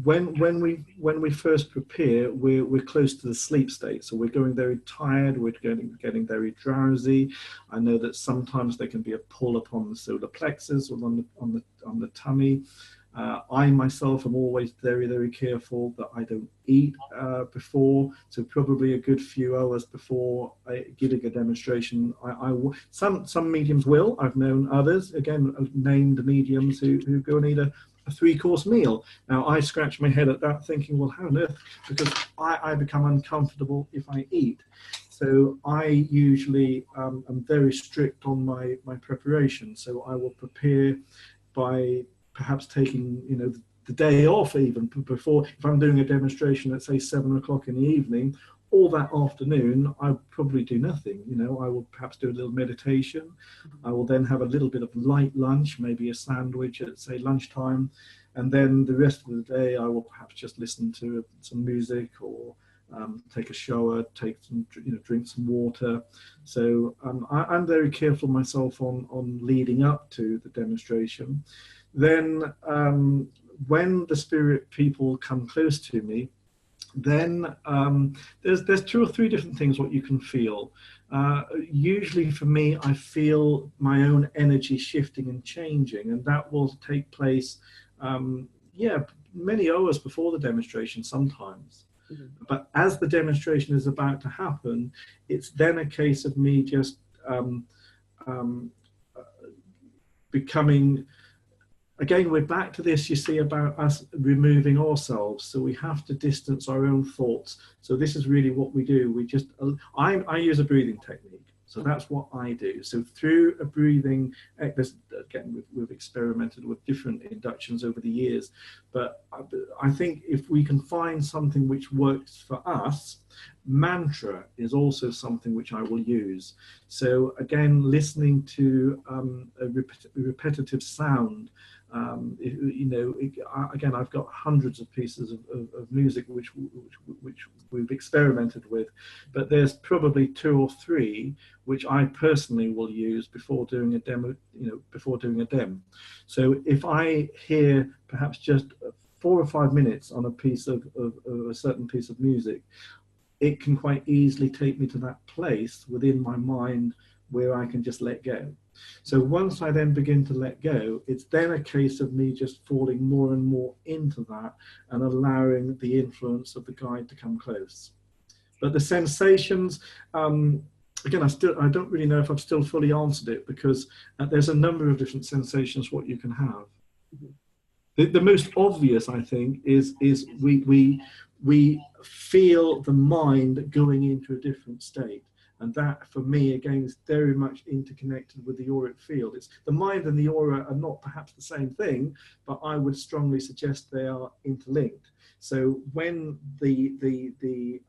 when we first prepare, we're close to the sleep state, so we're going very tired, we're getting very drowsy. I know that sometimes there can be a pull upon the solar plexus or on the tummy. I myself am always very, very careful that I don't eat before, so probably a good few hours before giving a demonstration. Some mediums will. I've known others, again, named mediums who go and eat a 3-course meal. Now, I scratch my head at that thinking, well, how on earth, because I become uncomfortable if I eat. So I usually am very strict on my preparation. So I will prepare by perhaps taking, you know, the day off even before. If I'm doing a demonstration at, say, 7 o'clock in the evening, all that afternoon, I probably do nothing. You know, I will perhaps do a little meditation. I will then have a little bit of light lunch, maybe a sandwich at, say, lunchtime. And then the rest of the day, I will perhaps just listen to some music or take a shower, take some, you know, drink some water. So I'm very careful myself on leading up to the demonstration. Then when the spirit people come close to me, then there's 2 or 3 different things what you can feel. Usually for me, I feel my own energy shifting and changing, and that will take place, many hours before the demonstration sometimes. Mm-hmm. But as the demonstration is about to happen, it's then a case of me just becoming. Again, we're back to this, you see, about us removing ourselves. So we have to distance our own thoughts. So this is really what we do. We just, I use a breathing technique. So that's what I do. So through a breathing, again, we've experimented with different inductions over the years. But I think if we can find something which works for us, mantra is also something which I will use. So again, listening to a repetitive sound. Again, I've got hundreds of pieces of music which we've experimented with, but there's probably 2 or 3 which I personally will use before doing a demo. So if I hear perhaps just 4 or 5 minutes on a piece of a certain piece of music, it can quite easily take me to that place within my mind where I can just let go. So once I then begin to let go, it's then a case of me just falling more and more into that and allowing the influence of the guide to come close. But the sensations, again, I don't really know if I've still fully answered it, because there's a number of different sensations what you can have. Mm-hmm. The most obvious, I think, is we feel the mind going into a different state. And that, for me, again, is very much interconnected with the auric field. It's the mind and the aura are not perhaps the same thing, but I would strongly suggest they are interlinked. So when the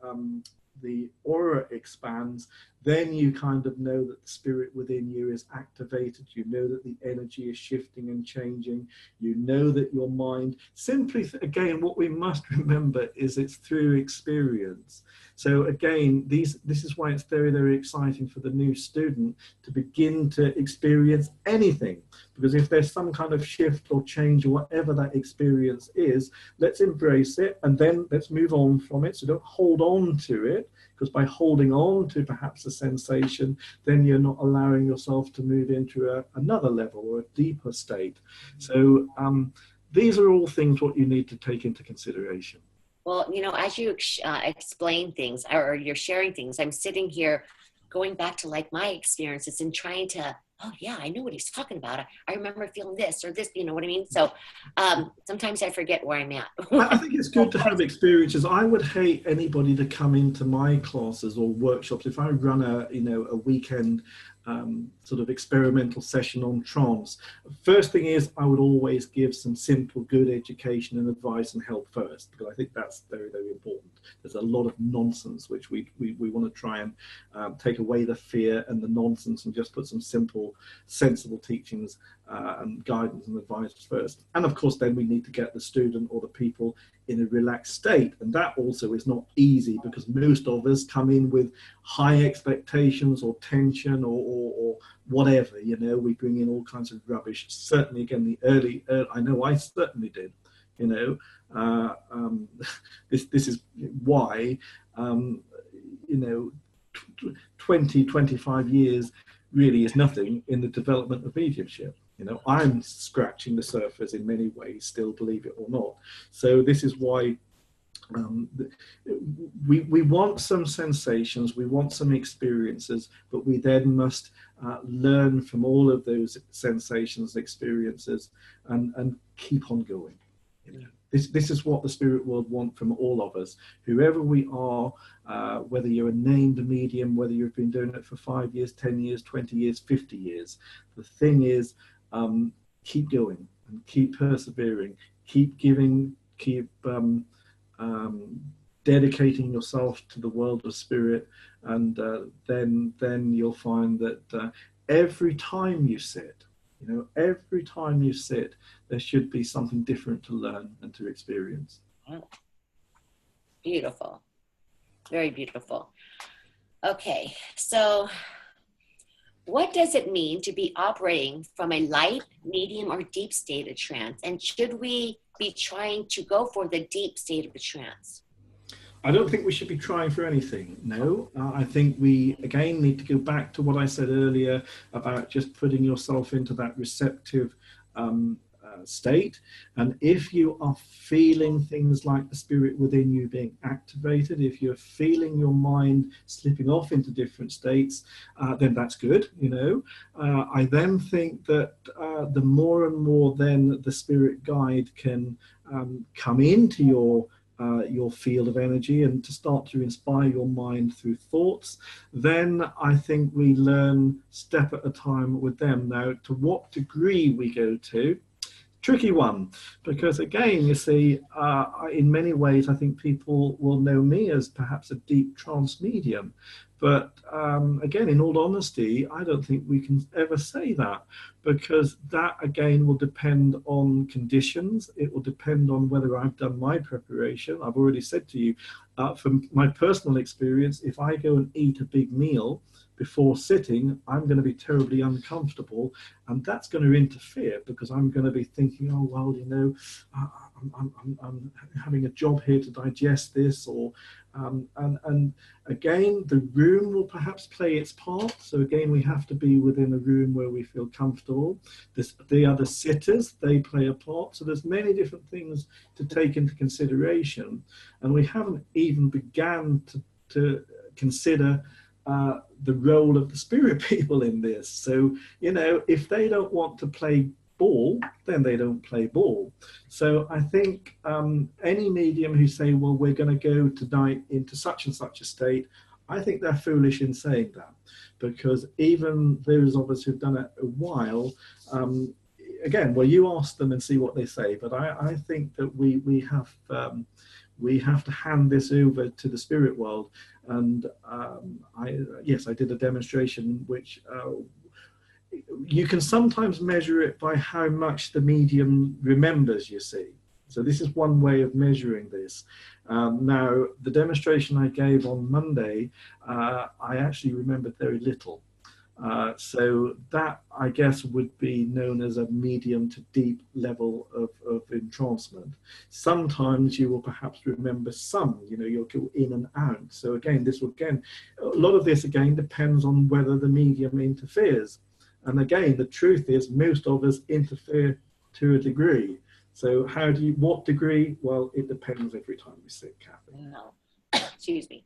aura expands, then you kind of know that the spirit within you is activated. You know that the energy is shifting and changing. You know that your mind, simply, again, what we must remember is it's through experience. So again, this is why it's very, very exciting for the new student to begin to experience anything. Because if there's some kind of shift or change or whatever that experience is, let's embrace it and then let's move on from it. So don't hold on to it, because by holding on to perhaps a sensation, then you're not allowing yourself to move into another level or a deeper state. So these are all things what you need to take into consideration. Well, you know, as you explain things or you're sharing things, I'm sitting here going back to like my experiences and trying to, oh yeah, I know what he's talking about. I remember feeling this or this, you know what I mean? So sometimes I forget where I'm at. I think it's good to have experiences. I would hate anybody to come into my classes or workshops. If I run a weekend sort of experimental session on trance, first thing is I would always give some simple, good education and advice and help first, because I think that's very, very important. There's a lot of nonsense which we want to try and take away the fear and the nonsense and just put some simple, sensible teachings and guidance and advice first. And of course, then we need to get the student or the people in a relaxed state. And that also is not easy, because most of us come in with high expectations or tension or whatever, you know, we bring in all kinds of rubbish. Certainly, again, the early I know I certainly did, you know, this is why, you know, 25 years really is nothing in the development of mediumship. You know, I'm scratching the surface in many ways still, believe it or not. So this is why we want some sensations, we want some experiences, but we then must learn from all of those sensations, experiences, and keep on going. You know, this is what the spirit world want from all of us, whoever we are, whether you're a named medium, whether you've been doing it for 5 years, 10 years, 20 years, 50 years. The thing is, keep going and keep persevering, keep giving, keep dedicating yourself to the world of spirit, and then you'll find that every time you sit, you know, every time you sit, there should be something different to learn and to experience. Beautiful. Very beautiful. Okay, so what does it mean to be operating from a light, medium, or deep state of trance? And should we be trying to go for the deep state of a trance? I don't think we should be trying for anything, no. I think we, again, need to go back to what I said earlier about just putting yourself into that receptive state. And if you are feeling things like the spirit within you being activated, if you're feeling your mind slipping off into different states, then that's good, you know. I then think that the more and more then the spirit guide can come into your field of energy and to start to inspire your mind through thoughts, then I think we learn step at a time with them. Now, to what degree we go to, tricky one, because again, you see, in many ways, I think people will know me as perhaps a deep trance medium. But again, in all honesty, I don't think we can ever say that, because that again will depend on conditions. It will depend on whether I've done my preparation. I've already said to you, from my personal experience, if I go and eat a big meal before sitting, I'm going to be terribly uncomfortable, and that's going to interfere, because I'm going to be thinking, oh well, you know, I'm having a job here to digest this, or and again, the room will perhaps play its part. So again, we have to be within a room where we feel comfortable. The other sitters, they play a part. So there's many different things to take into consideration, and we haven't even began to consider the role of the spirit people in this. So, you know, if they don't want to play ball, then they don't play ball. So I think any medium who say, well, we're going to go tonight into such and such a state, I think they're foolish in saying that, because even those of us who've done it a while, again, well, you ask them and see what they say, but I think that we have to hand this over to the spirit world. And yes, I did a demonstration which you can sometimes measure it by how much the medium remembers, you see. So this is one way of measuring this. Now, the demonstration I gave on Monday, I actually remembered very little. So that, I guess, would be known as a medium to deep level of entrancement. Sometimes you will perhaps remember some, you know, you'll go in and out. So again, this will, again, a lot of this again depends on whether the medium interferes. And again, the truth is most of us interfere to a degree. So how do you, what degree? Well, it depends every time we sit, Kathy. No. Excuse me.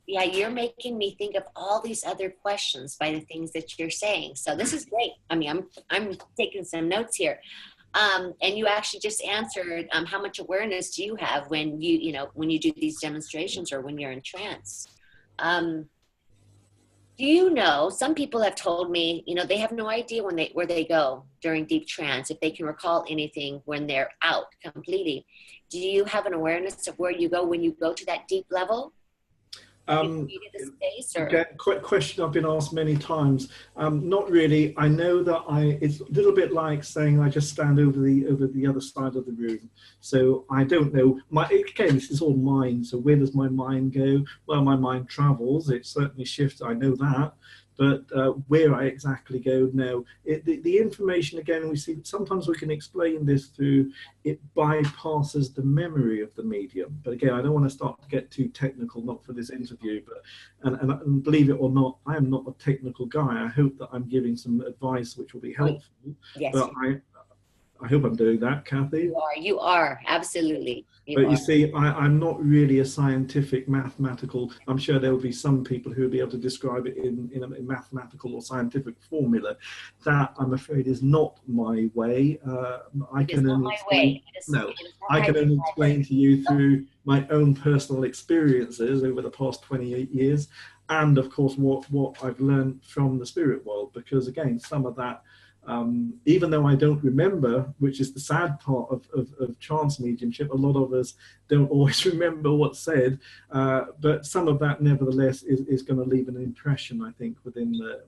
Yeah, you're making me think of all these other questions by the things that you're saying. So this is great. I mean, I'm taking some notes here. And you actually just answered, how much awareness do you have when when you do these demonstrations or when you're in trance? Do you know, some people have told me, they have no idea where they go during deep trance, if they can recall anything when they're out completely. Do you have an awareness of where you go when you go to that deep level? Space, or? Again, question I've been asked many times. Not really. I know that it's a little bit like saying I just stand over the other side of the room. So I don't know. Again, this is all mind. So where does my mind go? Well, my mind travels. It certainly shifts. I know that. But where I exactly go, no. The information, again, we see sometimes we can explain this through it bypasses the memory of the medium. But again, I don't want to start to get too technical, not for this interview. But and believe it or not, I am not a technical guy. I hope that I'm giving some advice which will be helpful. Yes. But I hope I'm doing that, Kathy. You are, absolutely. You see, I'm not really a scientific mathematical. I'm sure there will be some people who will be able to describe it in a mathematical or scientific formula. That, I'm afraid, is not my way. I can only explain to you through my own personal experiences over the past 28 years, and of course what I've learned from the spirit world. Because again, some of that, even though I don't remember, which is the sad part of trance mediumship, a lot of us don't always remember what's said, but some of that nevertheless is going to leave an impression, I think, within the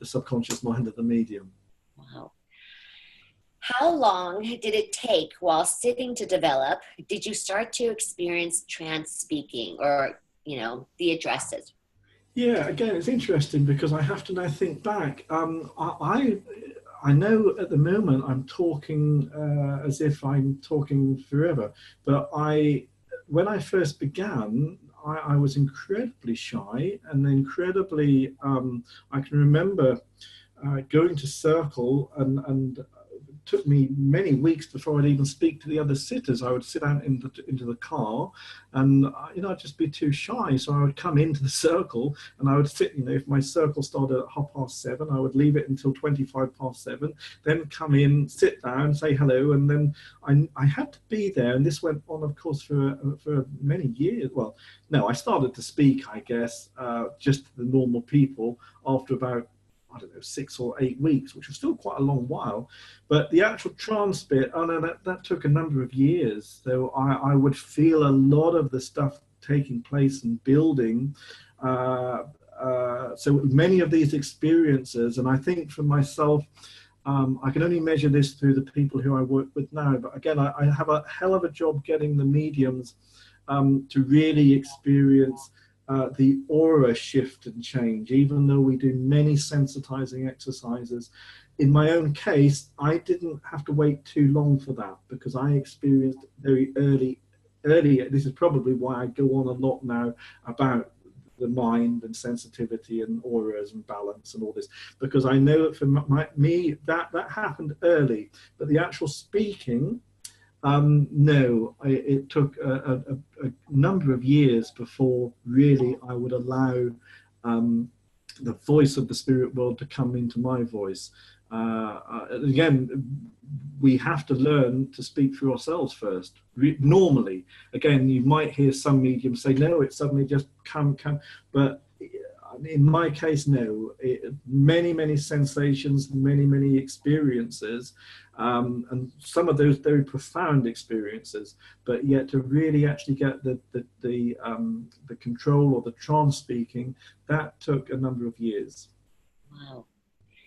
subconscious mind of the medium. Wow. How long did it take while sitting to develop? Did you start to experience trance speaking or, the addresses? Yeah, again, it's interesting because I have to now think back. I know at the moment I'm talking as if I'm talking forever, but when I first began, I was incredibly shy and incredibly, I can remember going to Circle and took me many weeks before I'd even speak to the other sitters. I would sit out into the car and, I'd just be too shy. So I would come into the circle and I would sit, if my circle started at 7:30, I would leave it until 7:25, then come in, sit down, say hello. And then I had to be there. And this went on, of course, for many years. Well, no, I started to speak, I guess, just to the normal people after about, 6 or 8 weeks, which was still quite a long while. But the actual trance bit, that took a number of years. So I would feel a lot of the stuff taking place and building. So many of these experiences, and I think for myself, I can only measure this through the people who I work with now. But again, I have a hell of a job getting the mediums to really experience the aura shift and change, even though we do many sensitizing exercises. In my own case, I didn't have to wait too long for that because I experienced very early. This is probably why I go on a lot now about the mind and sensitivity and auras and balance and all this, because I know that for me that happened early, but the actual speaking, no, it took a number of years before really I would allow the voice of the spirit world to come into my voice. Again, we have to learn to speak for ourselves first. Normally, again, you might hear some mediums say, no, it suddenly just come, but in my case, no. Many sensations, many experiences, and some of those very profound experiences. But yet, to really actually get the control or the trance speaking, that took a number of years. Wow.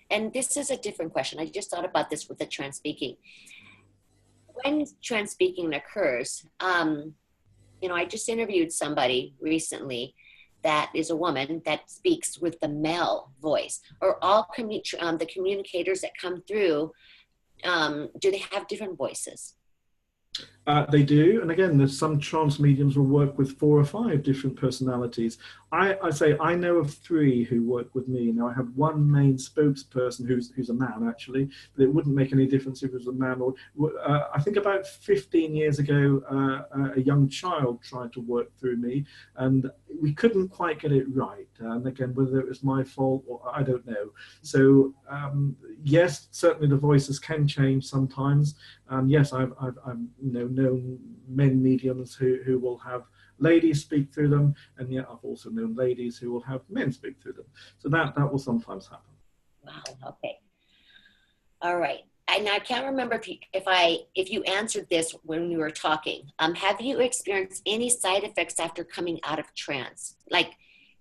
And this is a different question. I just thought about this with the trance speaking. When trance speaking occurs, I just interviewed somebody recently that is a woman that speaks with the male voice. Or all the communicators that come through, do they have different voices? They do, and again, there's some trance mediums will work with 4 or 5 different personalities. I say I know of 3 who work with me. Now I have one main spokesperson who's a man actually, but it wouldn't make any difference if it was a man or. I think about 15 years ago, a young child tried to work through me, and we couldn't quite get it right. And again, whether it was my fault or I don't know. So yes, certainly the voices can change sometimes. Yes, I've known men mediums who will have ladies speak through them, and yet I've also known ladies who will have men speak through them. So that will sometimes happen. Wow. Okay. All right. And I can't remember if you answered this when we were talking. Have you experienced any side effects after coming out of trance? Like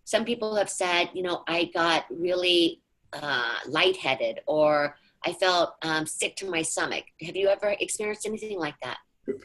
some people have said, you know, I got really lightheaded, or I felt sick to my stomach. Have you ever experienced anything like that?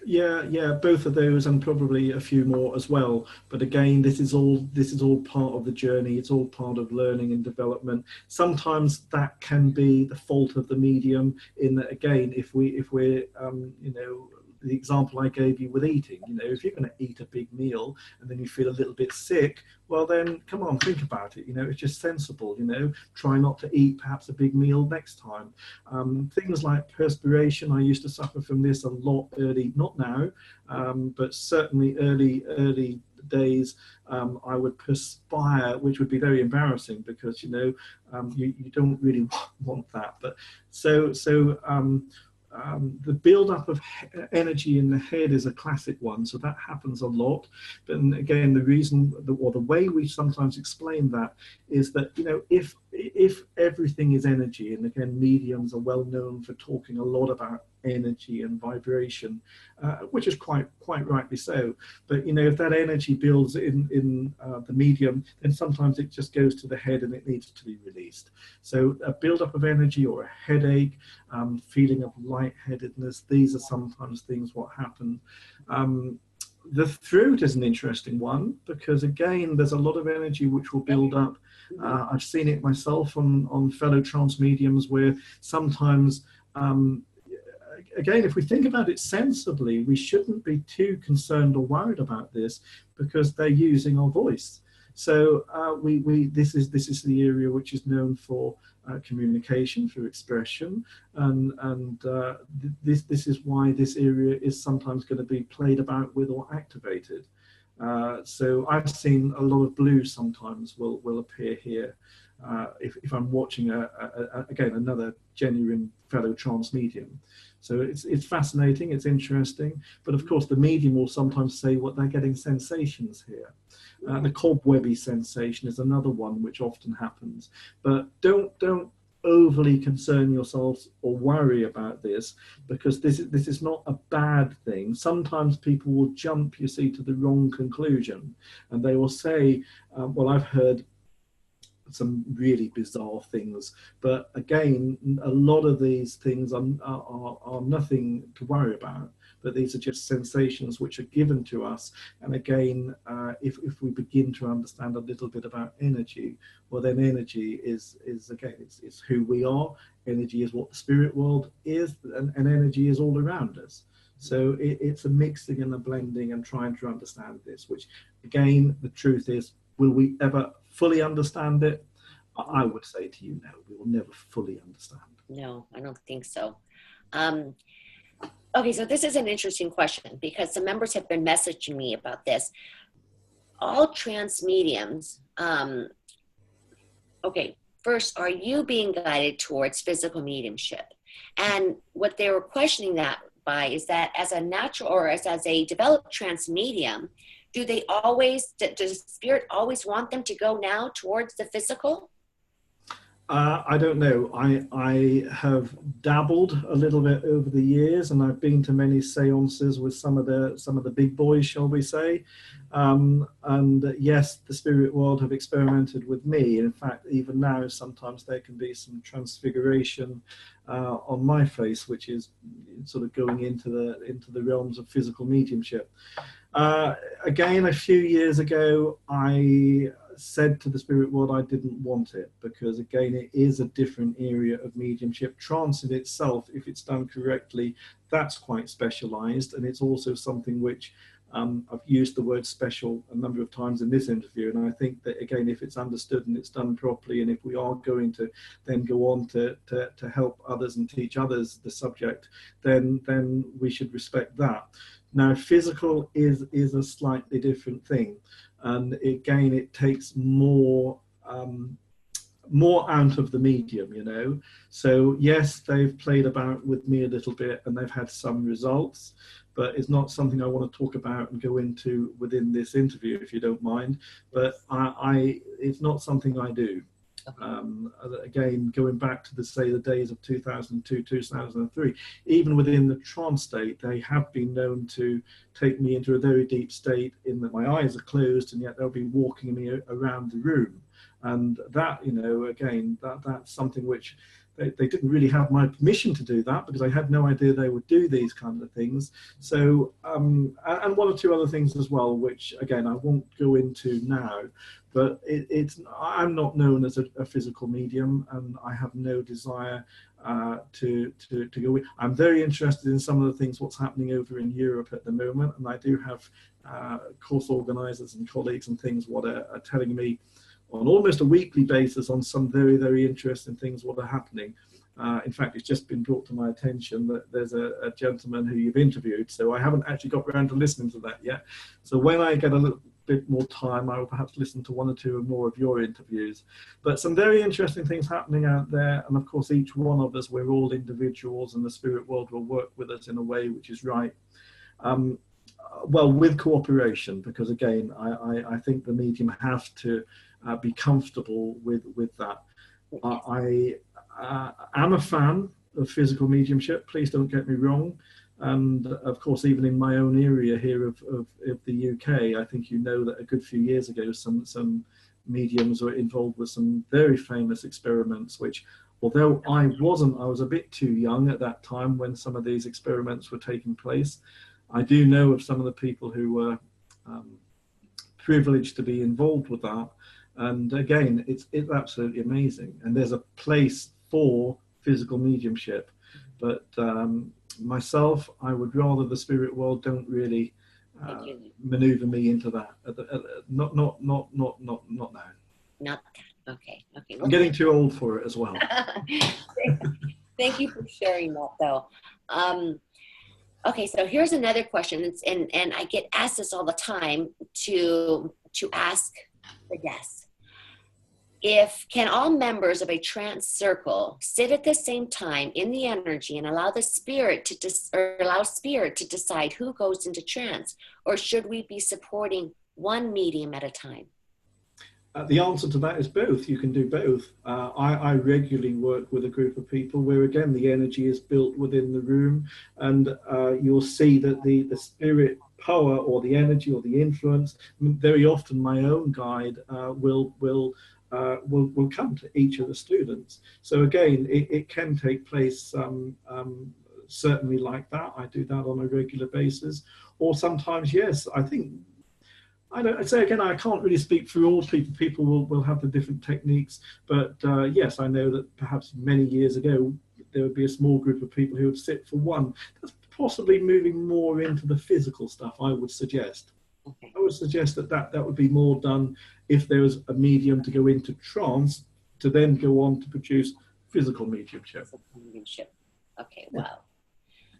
Yeah, both of those, and probably a few more as well. But again, this is all part of the journey. It's all part of learning and development. Sometimes that can be the fault of the medium. In that, again, if we're you know, the example I gave you with eating, you know, if you're going to eat a big meal and then you feel a little bit sick, well then come on, think about it. You know, it's just sensible. You know, try not to eat perhaps a big meal next time. Things like perspiration, I used to suffer from this a lot early, not now, but certainly early days. I would perspire, which would be very embarrassing because, you know, you don't really want that. But the build-up of energy in the head is a classic one, so that happens a lot. But again, the reason, or the way we sometimes explain that is that, you know, if everything is energy, and again, mediums are well known for talking a lot about energy and vibration, which is quite rightly so. But you know, if that energy builds in the medium, then sometimes it just goes to the head and it needs to be released. So a build-up of energy or a headache, feeling of lightheadedness, these are sometimes things what happen. The throat is an interesting one because again, there's a lot of energy which will build up. I've seen it myself on fellow trance mediums where sometimes again, if we think about it sensibly, we shouldn't be too concerned or worried about this because they're using our voice. So this is the area which is known for communication through expression, and this is why this area is sometimes going to be played about with or activated. So I've seen a lot of blue sometimes will appear here. If I'm watching again another genuine fellow trance medium. So it's fascinating, it's interesting, but of course the medium will sometimes say what they're getting sensations here. The Cobwebby Sensation is another one which often happens, but don't overly concern yourselves or worry about this, because this is not a bad thing. Sometimes people will jump, you see, to the wrong conclusion, and they will say, well, I've heard some really bizarre things, but again, a lot of these things are nothing to worry about, but these are just sensations which are given to us. And again, if we begin to understand a little bit about energy, well then energy is again, it's who we are. Energy is what the spirit world is, and energy is all around us. So it's a mixing and a blending and trying to understand this, which again, the truth is, will we ever fully understand it? I would say to you, no, we will never fully understand. No, I don't think so. Okay, so this is an interesting question because some members have been messaging me about this. All trance mediums, okay, first, are you being guided towards physical mediumship? And what they were questioning that by is that as a natural or as a developed trance medium, does the spirit always want them to go now towards the physical? I don't know. I have dabbled a little bit over the years, and I've been to many seances with some of the big boys, shall we say. And yes, the spirit world have experimented with me. In fact, even now, sometimes there can be some transfiguration on my face, which is sort of going into the realms of physical mediumship. Again, a few years ago, I said to the spirit world I didn't want it, because again, it is a different area of mediumship. Trance in itself, if it's done correctly, that's quite specialized, and it's also something which I've used the word special a number of times in this interview, and I think that again, if it's understood and it's done properly, and if we are going to then go on to help others and teach others the subject, then we should respect that. Now, physical is a slightly different thing, and again, it takes more out of the medium, you know. So yes, they've played about with me a little bit and they've had some results, but it's not something I want to talk about and go into within this interview, if you don't mind. But it's not something I do. Again, going back to the days of 2002, 2003, even within the trance state, they have been known to take me into a very deep state in that my eyes are closed, and yet they'll be walking me around the room. And that, you know, again, that's something which they didn't really have my permission to do that, because I had no idea they would do these kind of things. So, and one or two other things as well, which again, I won't go into now, but I'm not known as a physical medium, and I have no desire to go in. I'm very interested in some of the things, what's happening over in Europe at the moment. And I do have course organizers and colleagues and things what are telling me on almost a weekly basis on some very, very interesting things what are happening. In fact, it's just been brought to my attention that there's a gentleman who you've interviewed, so I haven't actually got around to listening to that yet. So when I get a little bit more time, I will perhaps listen to one or two more of your interviews. But some very interesting things happening out there, and of course each one of us, we're all individuals, and the spirit world will work with us in a way which is right. Well, with cooperation, because again, I think the medium has to be comfortable with that. I am a fan of physical mediumship, please don't get me wrong. And of course, even in my own area here of the UK, I think you know that a good few years ago, some mediums were involved with some very famous experiments, which, although I was a bit too young at that time when some of these experiments were taking place. I do know of some of the people who were privileged to be involved with that. And again, it's absolutely amazing. And there's a place for physical mediumship. But myself, I would rather the spirit world don't really maneuver me into that. Not now. Not that. Okay. Well, I'm getting too old for it as well. Thank you for sharing that, though. Okay, so here's another question, and I get asked this all the time to ask the guests. Can all members of a trance circle sit at the same time in the energy and allow the spirit to decide who goes into trance, or should we be supporting one medium at a time? The answer to that is both. You can do both. I regularly work with a group of people where, again, the energy is built within the room, and you'll see that the spirit power or the energy or the influence, very often my own guide will come to each of the students. So again, it can take place certainly like that. I do that on a regular basis. Or sometimes, yes, I'd say again, I can't really speak for all people. People will have the different techniques, but yes, I know that perhaps many years ago, there would be a small group of people who would sit for one. That's possibly moving more into the physical stuff, I would suggest. Okay. I would suggest that would be more done if there was a medium to go into trance, to then go on to produce physical mediumship. Okay, wow.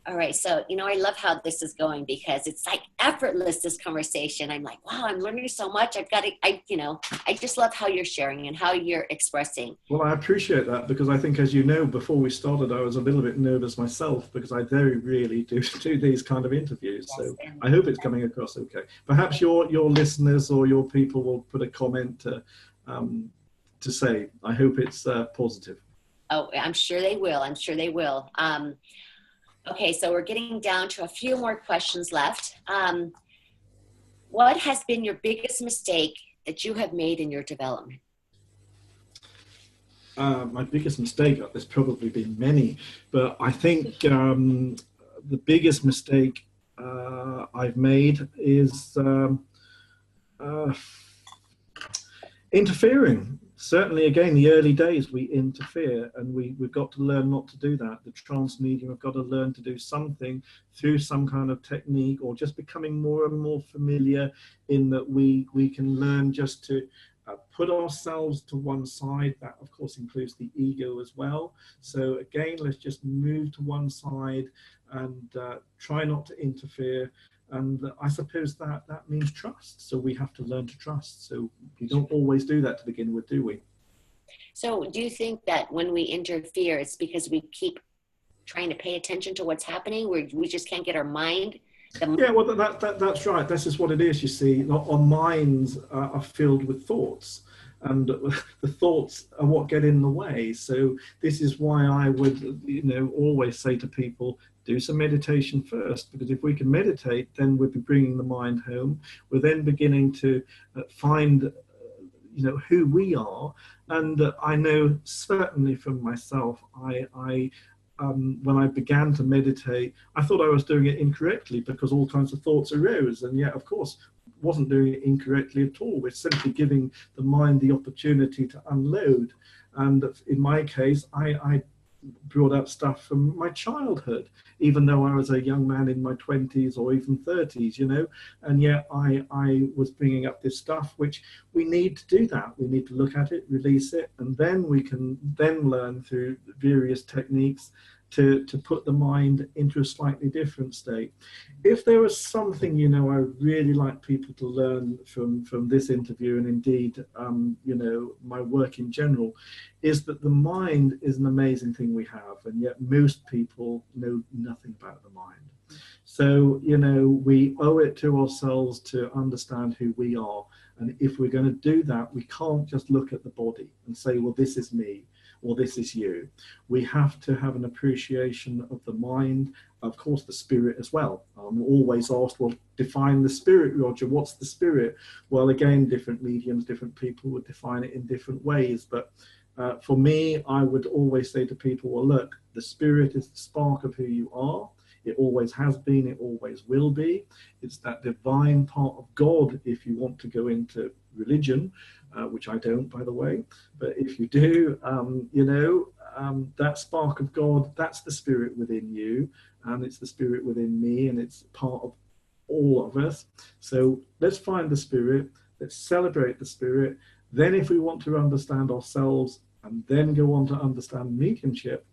All right, so, I love how this is going, because it's like effortless, this conversation. I'm like, wow, I'm learning so much. I just love how you're sharing and how you're expressing. Well, I appreciate that, because I think, as you know, before we started, I was a little bit nervous myself, because I very rarely do these kind of interviews. Yes, so I hope it's coming across okay. Perhaps your listeners or your people will put a comment to say. I hope it's positive. Oh, I'm sure they will. Okay, so we're getting down to a few more questions left. What has been your biggest mistake that you have made in your development? My biggest mistake, there's probably been many, but I think the biggest mistake I've made is Interfering. Certainly, again, the early days we interfere, and we've got to learn not to do that. The trance medium have got to learn to do something through some kind of technique, or just becoming more and more familiar in that we can learn just to put ourselves to one side. That, of course, includes the ego as well. So again, let's just move to one side and try not to interfere. And I suppose that means trust. So we have to learn to trust. So we don't always do that to begin with, do we? So do you think that when we interfere, it's because we keep trying to pay attention to what's happening, where we just can't get our mind? Yeah, well, that's right. This is what it is, you see. Our minds are filled with thoughts, and the thoughts are what get in the way. So this is why I would, always say to people, do some meditation first, because if we can meditate, then we'll be bringing the mind home. We're then beginning to find, who we are. And I know certainly from myself, when I began to meditate, I thought I was doing it incorrectly because all kinds of thoughts arose. And yet, of course, wasn't doing it incorrectly at all. We're simply giving the mind the opportunity to unload. And in my case, I brought up stuff from my childhood, even though I was a young man in my 20s or even 30s, and yet I was bringing up this stuff, which we need to do that. We need to look at it, release it, and then we can then learn through various techniques to put the mind into a slightly different state. If there was something, I really like people to learn from this interview, and indeed, my work in general, is that the mind is an amazing thing we have, and yet most people know nothing about the mind. So, we owe it to ourselves to understand who we are. And if we're going to do that, we can't just look at the body and say, well, this is me, or this is you. We have to have an appreciation of the mind, of course, the spirit as well. I'm always asked, well, define the spirit, Roger. What's the spirit? Well, again, different mediums, different people would define it in different ways. But for me, I would always say to people, well, look, the spirit is the spark of who you are. It always has been, it always will be. It's that divine part of God, if you want to go into religion, which I don't, by the way. But if you do, that spark of God, that's the spirit within you, and it's the spirit within me, and it's part of all of us. So let's find the spirit, let's celebrate the spirit. Then if we want to understand ourselves and then go on to understand mediumship,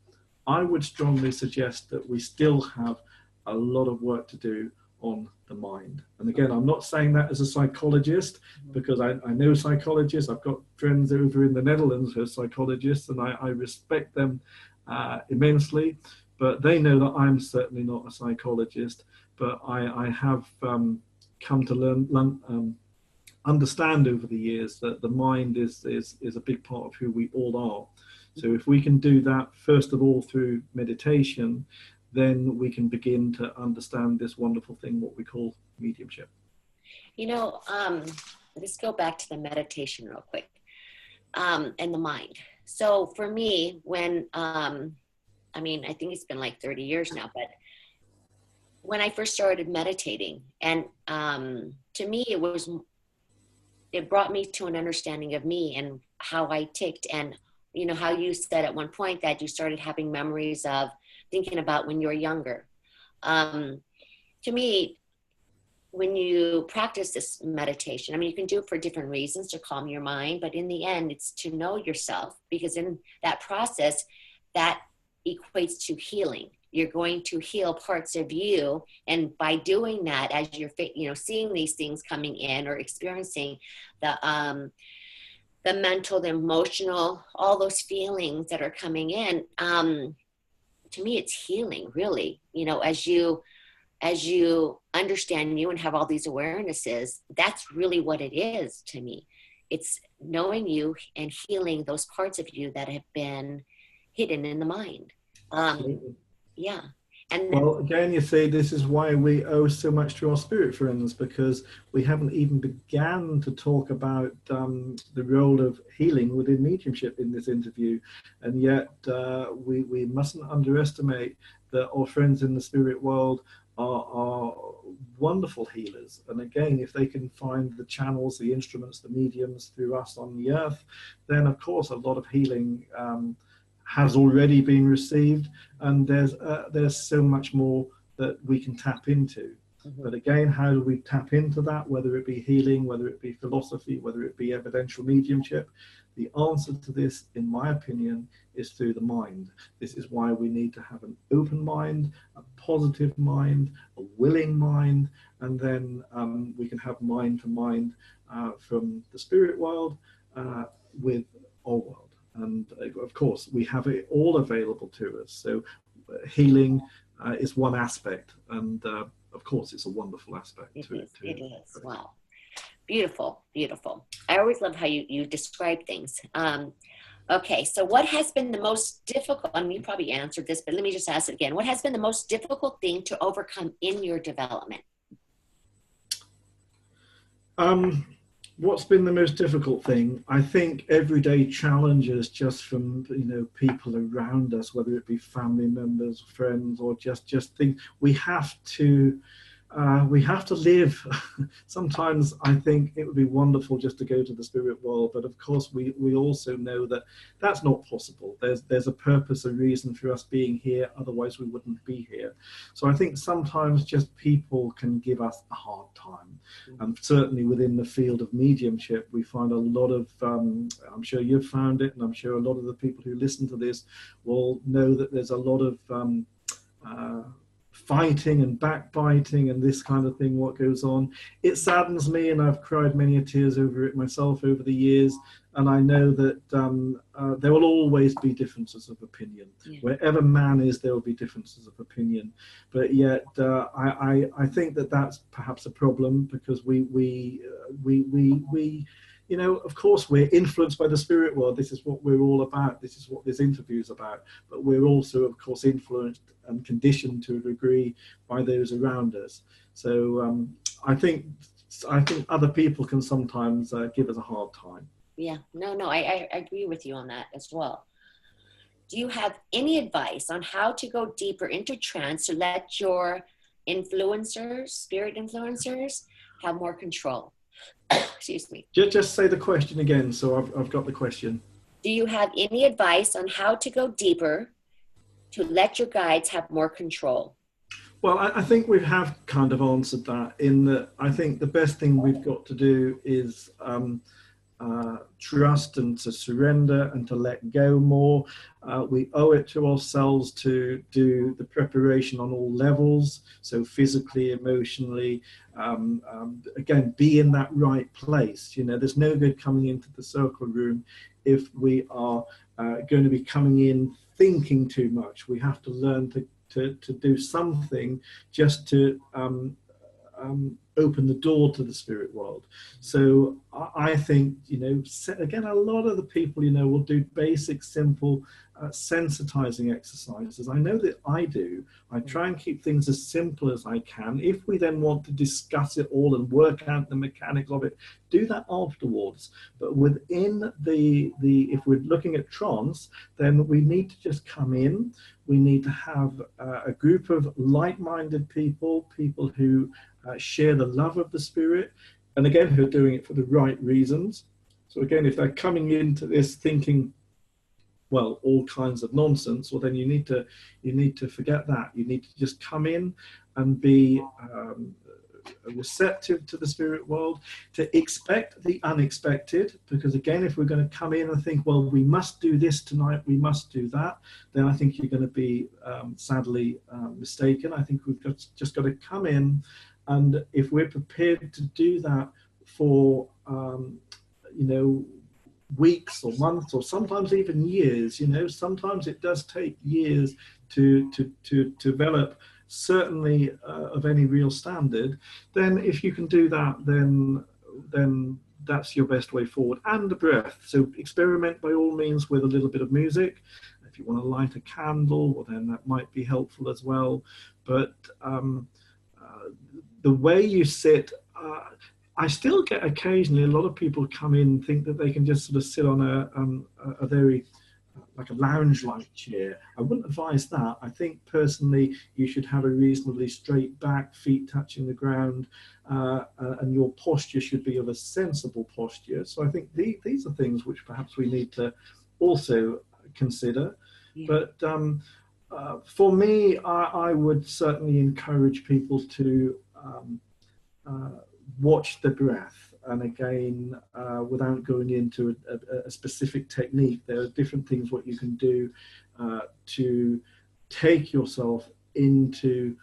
I would strongly suggest that we still have a lot of work to do on the mind. And again, I'm not saying that as a psychologist, because I know psychologists. I've got friends over in the Netherlands who are psychologists, and I respect them immensely, but they know that I'm certainly not a psychologist. But I have come to understand over the years that the mind is a big part of who we all are. So if we can do that, first of all, through meditation, then we can begin to understand this wonderful thing, what we call mediumship. Let's go back to the meditation real quick, and the mind. So for me, when, I think it's been like 30 years now, but when I first started meditating, and to me, it brought me to an understanding of me and how I ticked, and how you said at one point that you started having memories of thinking about when you were younger. To me, when you practice this meditation, you can do it for different reasons to calm your mind, but in the end, it's to know yourself, because in that process, that equates to healing. You're going to heal parts of you. And by doing that, as you're, seeing these things coming in or experiencing the mental, the emotional, all those feelings that are coming in, to me, it's healing, really. As you understand you and have all these awarenesses, that's really what it is to me. It's knowing you and healing those parts of you that have been hidden in the mind. Yeah. And well, again, you see, this is why we owe so much to our spirit friends, because we haven't even began to talk about the role of healing within mediumship in this interview. And yet we mustn't underestimate that our friends in the spirit world are wonderful healers. And again, if they can find the channels, the instruments, the mediums through us on the earth, then of course a lot of healing has already been received, and there's so much more that we can tap into. But again, how do we tap into that, whether it be healing, whether it be philosophy, whether it be evidential mediumship? The answer to this, in my opinion, is through the mind. This is why we need to have an open mind, a positive mind, a willing mind, and then we can have mind to mind from the spirit world with our world. And of course, we have it all available to us. So healing is one aspect, and of course, it's a wonderful aspect. It is. Wow. Beautiful, beautiful. I always love how you describe things. Okay, so what has been the most difficult, I mean, you probably answered this, but let me just ask it again. What has been the most difficult thing to overcome in your development? What's been the most difficult thing? I think everyday challenges just from, you know, people around us, whether it be family members, friends, or just things. We have to live. Sometimes I think it would be wonderful just to go to the spirit world, but of course we also know that that's not possible. There's a purpose, a reason for us being here, otherwise we wouldn't be here. So I think sometimes just people can give us a hard time. And certainly within the field of mediumship, we find a lot of, I'm sure you've found it, and I'm sure a lot of the people who listen to this will know that there's a lot of fighting and backbiting and this kind of thing, what goes on. It saddens me, and I've cried many tears over it myself over the years, and I know that there will always be differences of opinion. Wherever man is, there will be differences of opinion, but yet I think that that's perhaps a problem, because we you know, of course, we're influenced by the spirit world. This is what we're all about. This is what this interview is about. But we're also, of course, influenced and conditioned to a degree by those around us. So I think other people can sometimes give us a hard time. Yeah, no, I agree with you on that as well. Do you have any advice on how to go deeper into trance to let your influencers, spirit influencers, have more control? Excuse me. Just say the question again, so I've got the question. Do you have any advice on how to go deeper to let your guides have more control? Well, I think we have kind of answered that, in that I think the best thing we've got to do is trust and to surrender and to let go more. We owe it to ourselves to do the preparation on all levels, so physically, emotionally, again, be in that right place. You know, there's no good coming into the circle room if we are going to be coming in thinking too much. We have to learn to do something just to open the door to the spirit world. So I think, you know, again, a lot of the people, you know, will do basic, simple sensitizing exercises. I know that I do. I try and keep things as simple as I can. If we then want to discuss it all and work out the mechanics of it, do that afterwards. But within if we're looking at trance, then we need to just come in. We need to have a group of like-minded people who share the love of the spirit, and again, who are doing it for the right reasons. So again, if they're coming into this thinking, well, all kinds of nonsense, well, then you need to forget that. You need to just come in and be receptive to the spirit world, to expect the unexpected, because again, if we're going to come in and think, well, we must do this tonight, we must do that, then I think you're going to be sadly mistaken. I think we've just got to come in, and if we're prepared to do that for you know, weeks or months or sometimes even years, you know, sometimes it does take years to develop, certainly of any real standard, then if you can do that, then that's your best way forward. And the breath, so experiment by all means with a little bit of music. If you want to light a candle, well, then that might be helpful as well. But the way you sit, I still get occasionally a lot of people come in and think that they can just sort of sit on a very like a lounge-like chair. I wouldn't advise that. I think personally you should have a reasonably straight back, feet touching the ground, and your posture should be of a sensible posture. So I think these are things which perhaps we need to also consider. Yeah. But for me, I would certainly encourage people to watch the breath. And again, without going into a specific technique, there are different things what you can do to take yourself into,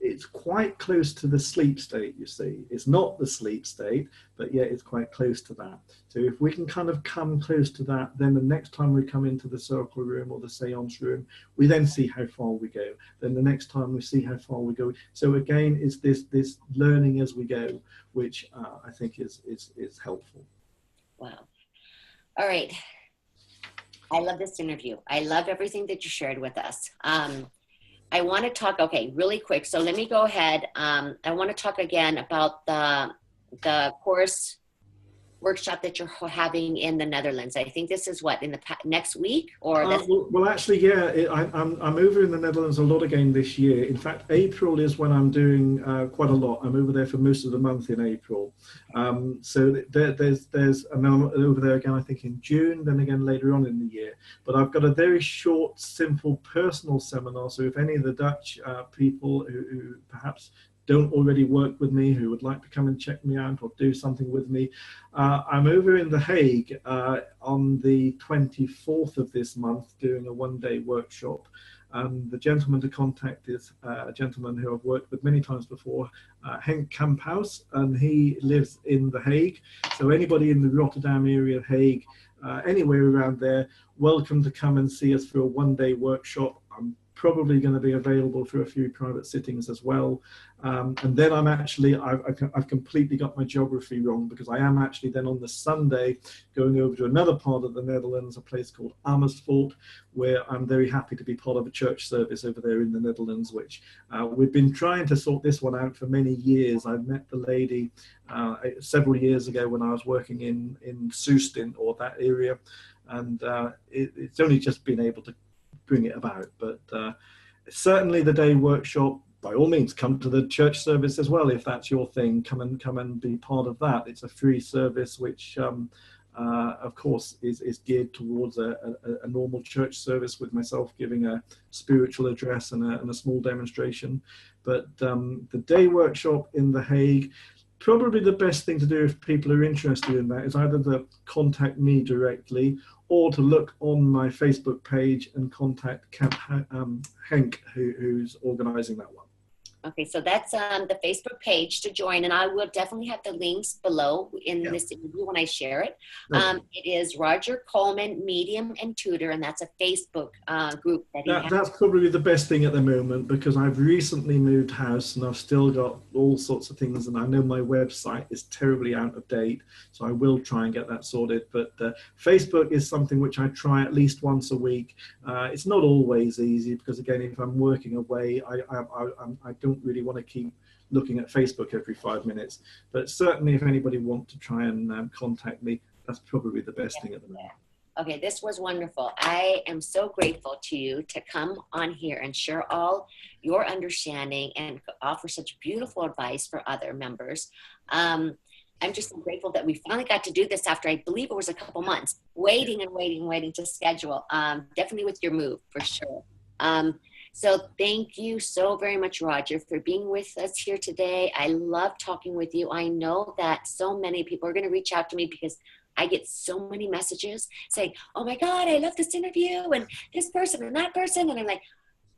it's quite close to the sleep state, you see. It's not the sleep state, but yet it's quite close to that. So if we can kind of come close to that, then the next time we come into the circle room or the seance room, we then see how far we go. Then the next time we see how far we go. So again, it's this learning as we go, which I think is helpful. Wow. All right. I love this interview. I love everything that you shared with us. I want to talk, okay, really quick. So let me go ahead. I want to talk again about the course workshop that you're having in the Netherlands. I think this is what, in the next week? Or well, actually, yeah, I'm over in the Netherlands a lot again this year. In fact, April is when I'm doing quite a lot. I'm over there for most of the month in April. So there's and then I'm over there again, I think in June, then again later on in the year. But I've got a very short, simple, personal seminar. So if any of the Dutch people who perhaps don't already work with me, who would like to come and check me out or do something with me, I'm over in The Hague on the 24th of this month doing a one-day workshop. The gentleman to contact is a gentleman who I've worked with many times before, Henk Kamphuis, and he lives in The Hague. So anybody in the Rotterdam area, Hague, anywhere around there, welcome to come and see us for a one-day workshop. I'm probably going to be available for a few private sittings as well. And then I'm actually, I've completely got my geography wrong, because I am actually then on the Sunday going over to another part of the Netherlands, a place called Amersfoort, where I'm very happy to be part of a church service over there in the Netherlands, which we've been trying to sort this one out for many years. I met the lady several years ago when I was working in Soest or that area, and it's only just been able to bring it about. But certainly the day workshop, by all means, come to the church service as well if that's your thing. Come and be part of that. It's a free service which of course is geared towards a normal church service, with myself giving a spiritual address and a small demonstration. But the day workshop in The Hague, probably the best thing to do if people are interested in that is either to contact me directly or to look on my Facebook page and contact Henk, who's organising that one. Okay, so that's the Facebook page to join, and I will definitely have the links below in this interview when I share it. It is Roger Colman, Medium and Tutor, and that's a Facebook group that he has. That's probably the best thing at the moment, because I've recently moved house and I've still got all sorts of things, and I know my website is terribly out of date, so I will try and get that sorted. But Facebook is something which I try at least once a week. It's not always easy, because again, if I'm working away, I don't really want to keep looking at Facebook every 5 minutes. But certainly if anybody wants to try and contact me, that's probably the best thing at the moment. Okay, this was wonderful. I am so grateful to you to come on here and share all your understanding and offer such beautiful advice for other members. I'm just so grateful that we finally got to do this after, I believe it was a couple months, waiting to schedule. Definitely with your move, for sure. So thank you so very much, Roger, for being with us here today. I love talking with you. I know that so many people are going to reach out to me, because I get so many messages saying, oh my God, I love this interview, and this person and that person. And I'm like,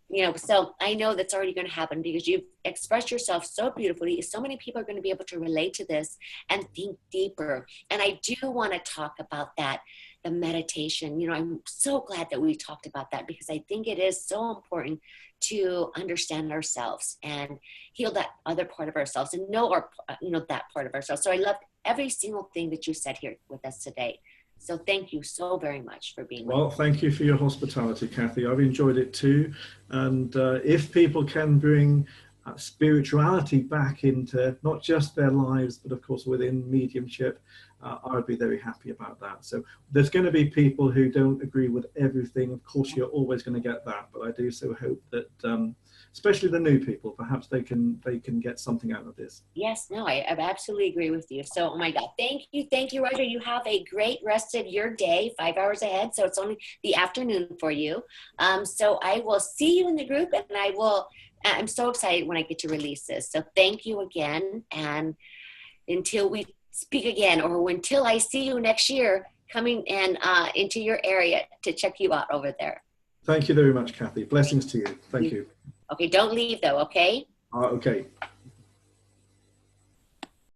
you know, so I know that's already going to happen, because you've expressed yourself so beautifully. So many people are going to be able to relate to this and think deeper. And I do want to talk about that, the meditation. You know, I'm so glad that we talked about that, because I think it is so important to understand ourselves and heal that other part of ourselves and know our, you know, that part of ourselves. So I loved every single thing that you said here with us today. So thank you so very much for being with us. Well, thank you for your hospitality, Kathy. I've enjoyed it too. And if people can bring spirituality back into not just their lives, but of course within mediumship, I would be very happy about that. So there's going to be people who don't agree with everything. Of course, you're always going to get that, but I do so hope that, especially the new people, perhaps they can get something out of this. Yes, no, I absolutely agree with you. So, oh my God, thank you, Roger. You have a great rest of your day, 5 hours ahead. So it's only the afternoon for you. So I will see you in the group, and I'm so excited when I get to release this. So thank you again. And until we speak again, or until I see you next year coming in into your area to check you out over there. Thank you very much, Kathy. Blessings to you. Thank you. Okay, don't leave though, okay? Okay.